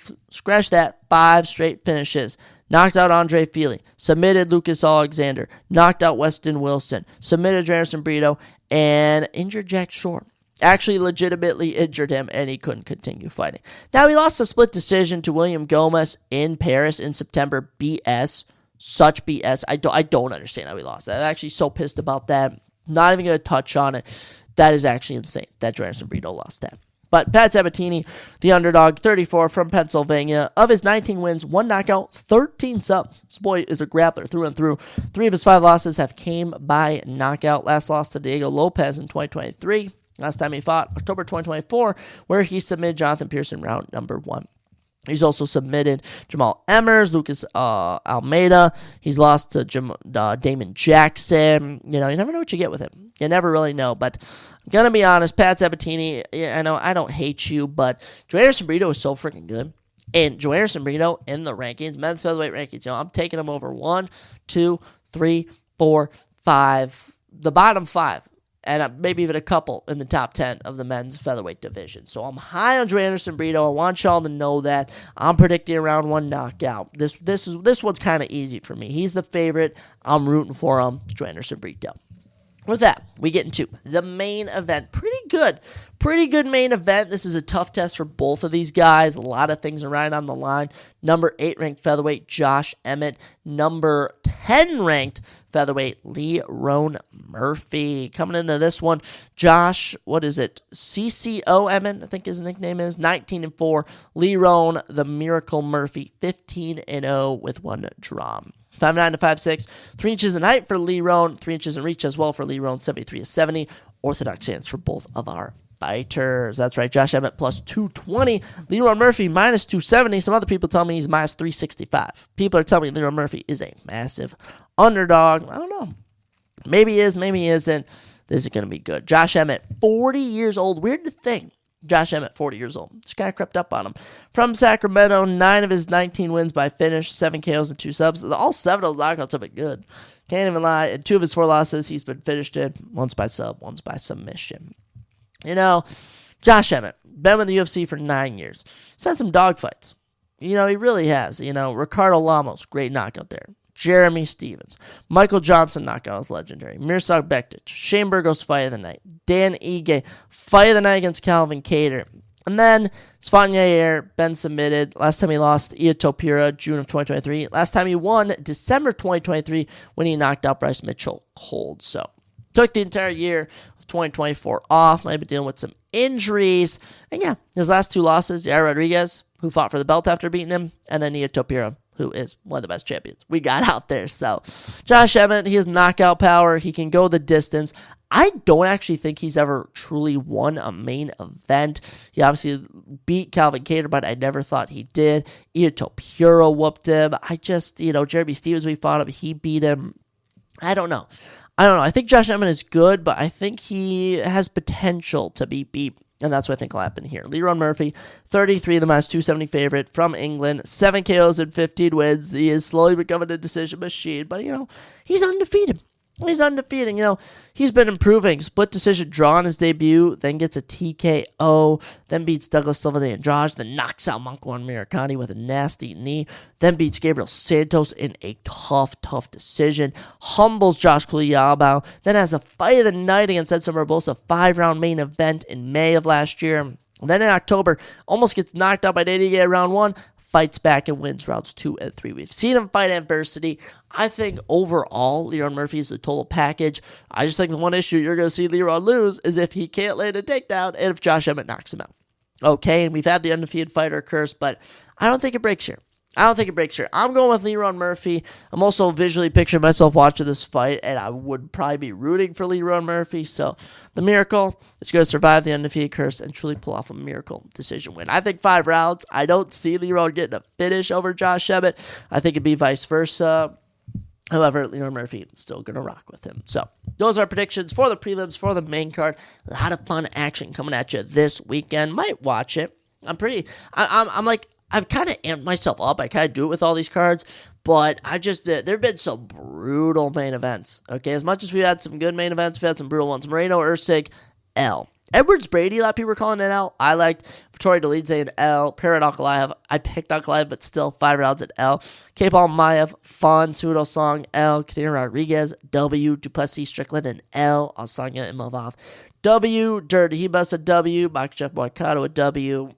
finishes. Knocked out Andre Fili, submitted Lucas Alexander, knocked out Weston Wilson, submitted Johanderson Brito, and injured Jack Shore. Actually legitimately injured him, and he couldn't continue fighting. Now, he lost a split decision to William Gomez in Paris in September. BS. Such BS. I don't understand how he lost that. I'm actually so pissed about that. Not even going to touch on it. That is actually insane that Johanderson Brito lost that. But Pat Sabatini, the underdog, 34 from Pennsylvania. Of his 19 wins, 1 knockout, 13 subs. This boy is a grappler through and through. 3 of his 5 losses have came by knockout. Last loss to Diego Lopez in 2023. Last time he fought, October 2024, where he submitted Jonathan Pearson round number 1. He's also submitted Jamal Emmers, Lucas Almeida. He's lost to Damon Jackson. You never know what you get with him. You never really know. But I'm going to be honest, Pat Sabatini, I know I don't hate you, but Joanderson Brito is so freaking good. And Joanderson Brito in the rankings, men's featherweight rankings, I'm taking him over 1, 2, 3, 4, 5, the bottom 5. And maybe even a couple in the top 10 of the men's featherweight division. So I'm high on Joanderson Brito. I want y'all to know that. I'm predicting a round 1 knockout. This one's kind of easy for me. He's the favorite. I'm rooting for him. Joanderson Brito. With that, we get into the main event. Pretty good main event. This is a tough test for both of these guys. A lot of things are right on the line. Number 8 ranked featherweight Josh Emmett. Number 10 ranked featherweight Lerone Murphy. Coming into this one, Josh, CCO Emmett, I think his nickname is, 19-4. Lerone, the Miracle Murphy, 15-0 with 1 draw. 5'9" to 5'6", 3 inches in height for Lerone, 3 inches in reach as well for Lerone, 73-70. Orthodox stance for both of our fighters. That's right, Josh Emmett plus 220, Lerone Murphy minus 270. Some other people tell me he's minus 365. People are telling me Lerone Murphy is a massive underdog. I don't know. Maybe he is, maybe he isn't. This is going to be good. Josh Emmett, 40 years old. Weird to think. Josh Emmett, 40 years old. This guy crept up on him. From Sacramento, 9 of his 19 wins by finish, 7 KOs and 2 subs. All 7 of those knockouts have been good. Can't even lie. And 2 of his 4 losses, he's been finished in. Once by sub, once by submission. Josh Emmett, been with the UFC for 9 years. He's had some dogfights. He really has. Ricardo Lamos, great knockout there. Jeremy Stevens. Michael Johnson knockout was legendary. Mirsad Bektic. Shane Burgos fight of the night. Dan Ige fight of the night against Calvin Kattar. And then Svan Yair, been submitted. Last time he lost, Ilia Topuria, June of 2023. Last time he won, December 2023, when he knocked out Bryce Mitchell cold. So, took the entire year of 2024 off. Might be dealing with some injuries. And yeah, his last 2 losses, Yair Rodriguez, who fought for the belt after beating him, and then Ilia Topuria, who is one of the best champions we got out there. So, Josh Emmett, he has knockout power. He can go the distance. I don't actually think he's ever truly won a main event. He obviously beat Calvin Kattar, but I never thought he did. Ilia Topuria whooped him. Jeremy Stevens, we fought him. He beat him. I don't know. I think Josh Emmett is good, but I think he has potential to be beat. And that's what I think will happen here. Lerone Murphy, 33, the minus 270 favorite from England. 7 KOs and 15 wins. He is slowly becoming a decision machine. But, he's undefeated. He's undefeated. He's been improving. Split decision draw in his debut, then gets a TKO, then beats Douglas Silva de Andrade, then knocks out Manco Americani with a nasty knee, then beats Gabriel Santos in a tough decision, humbles Josh Kuyabao, then has a fight of the night against Edson Barbosa, 5-round main event in May of last year. And then in October, almost gets knocked out by Nate round 1, fights back and wins rounds 2 and 3. We've seen him fight adversity. I think overall, Lerone Murphy is the total package. I just think the one issue you're going to see Lerone lose is if he can't land a takedown and if Josh Emmett knocks him out. Okay, and we've had the undefeated fighter curse, but I don't think it breaks here. I'm going with Lerone Murphy. I'm also visually picturing myself watching this fight, and I would probably be rooting for Lerone Murphy. So the Miracle is going to survive the undefeated curse and truly pull off a miracle decision win. I think 5 rounds. I don't see Lerone getting a finish over Josh Emmett. I think it'd be vice versa. However, Lerone Murphy is still going to rock with him. So those are predictions for the prelims, for the main card. A lot of fun action coming at you this weekend. Might watch it. I've kind of amped myself up. I kind of do it with all these cards, but there have been some brutal main events. Okay, as much as we had some good main events, we had some brutal ones. Moreno, Usyk, L. Edwards Brady, a lot of people were calling it L. I liked Vittorio Dolidze an L. Parrot Ankalaev, I picked Ankalaev, but still 5 rounds at L. K-Paul Maiev, fun. Pseudo Song, L. Kadira Rodriguez, W. Duplessis Strickland, an L. Alsanya and Movov, W. Dirty Hebus, a W. Makhachev Moicano, a W.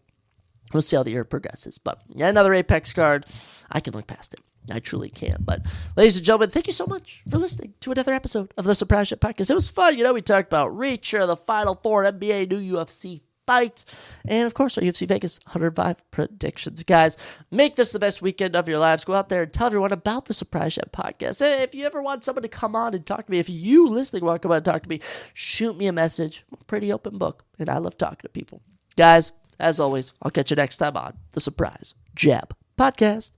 We'll see how the year progresses. But yeah, another Apex card. I can look past it. I truly can. But ladies and gentlemen, thank you so much for listening to another episode of the Surprise Shot Podcast. It was fun. We talked about Reacher, the Final Four, NBA, new UFC Fights, and of course our UFC Vegas 105 predictions. Guys, make this the best weekend of your lives. Go out there and tell everyone about the Surprise Chat podcast. If you ever want someone to come on and talk to me, if you listening want to come on and talk to me, shoot me a message. I'm a pretty open book, and I love talking to people. Guys, as always, I'll catch you next time on the Surprise Jab podcast.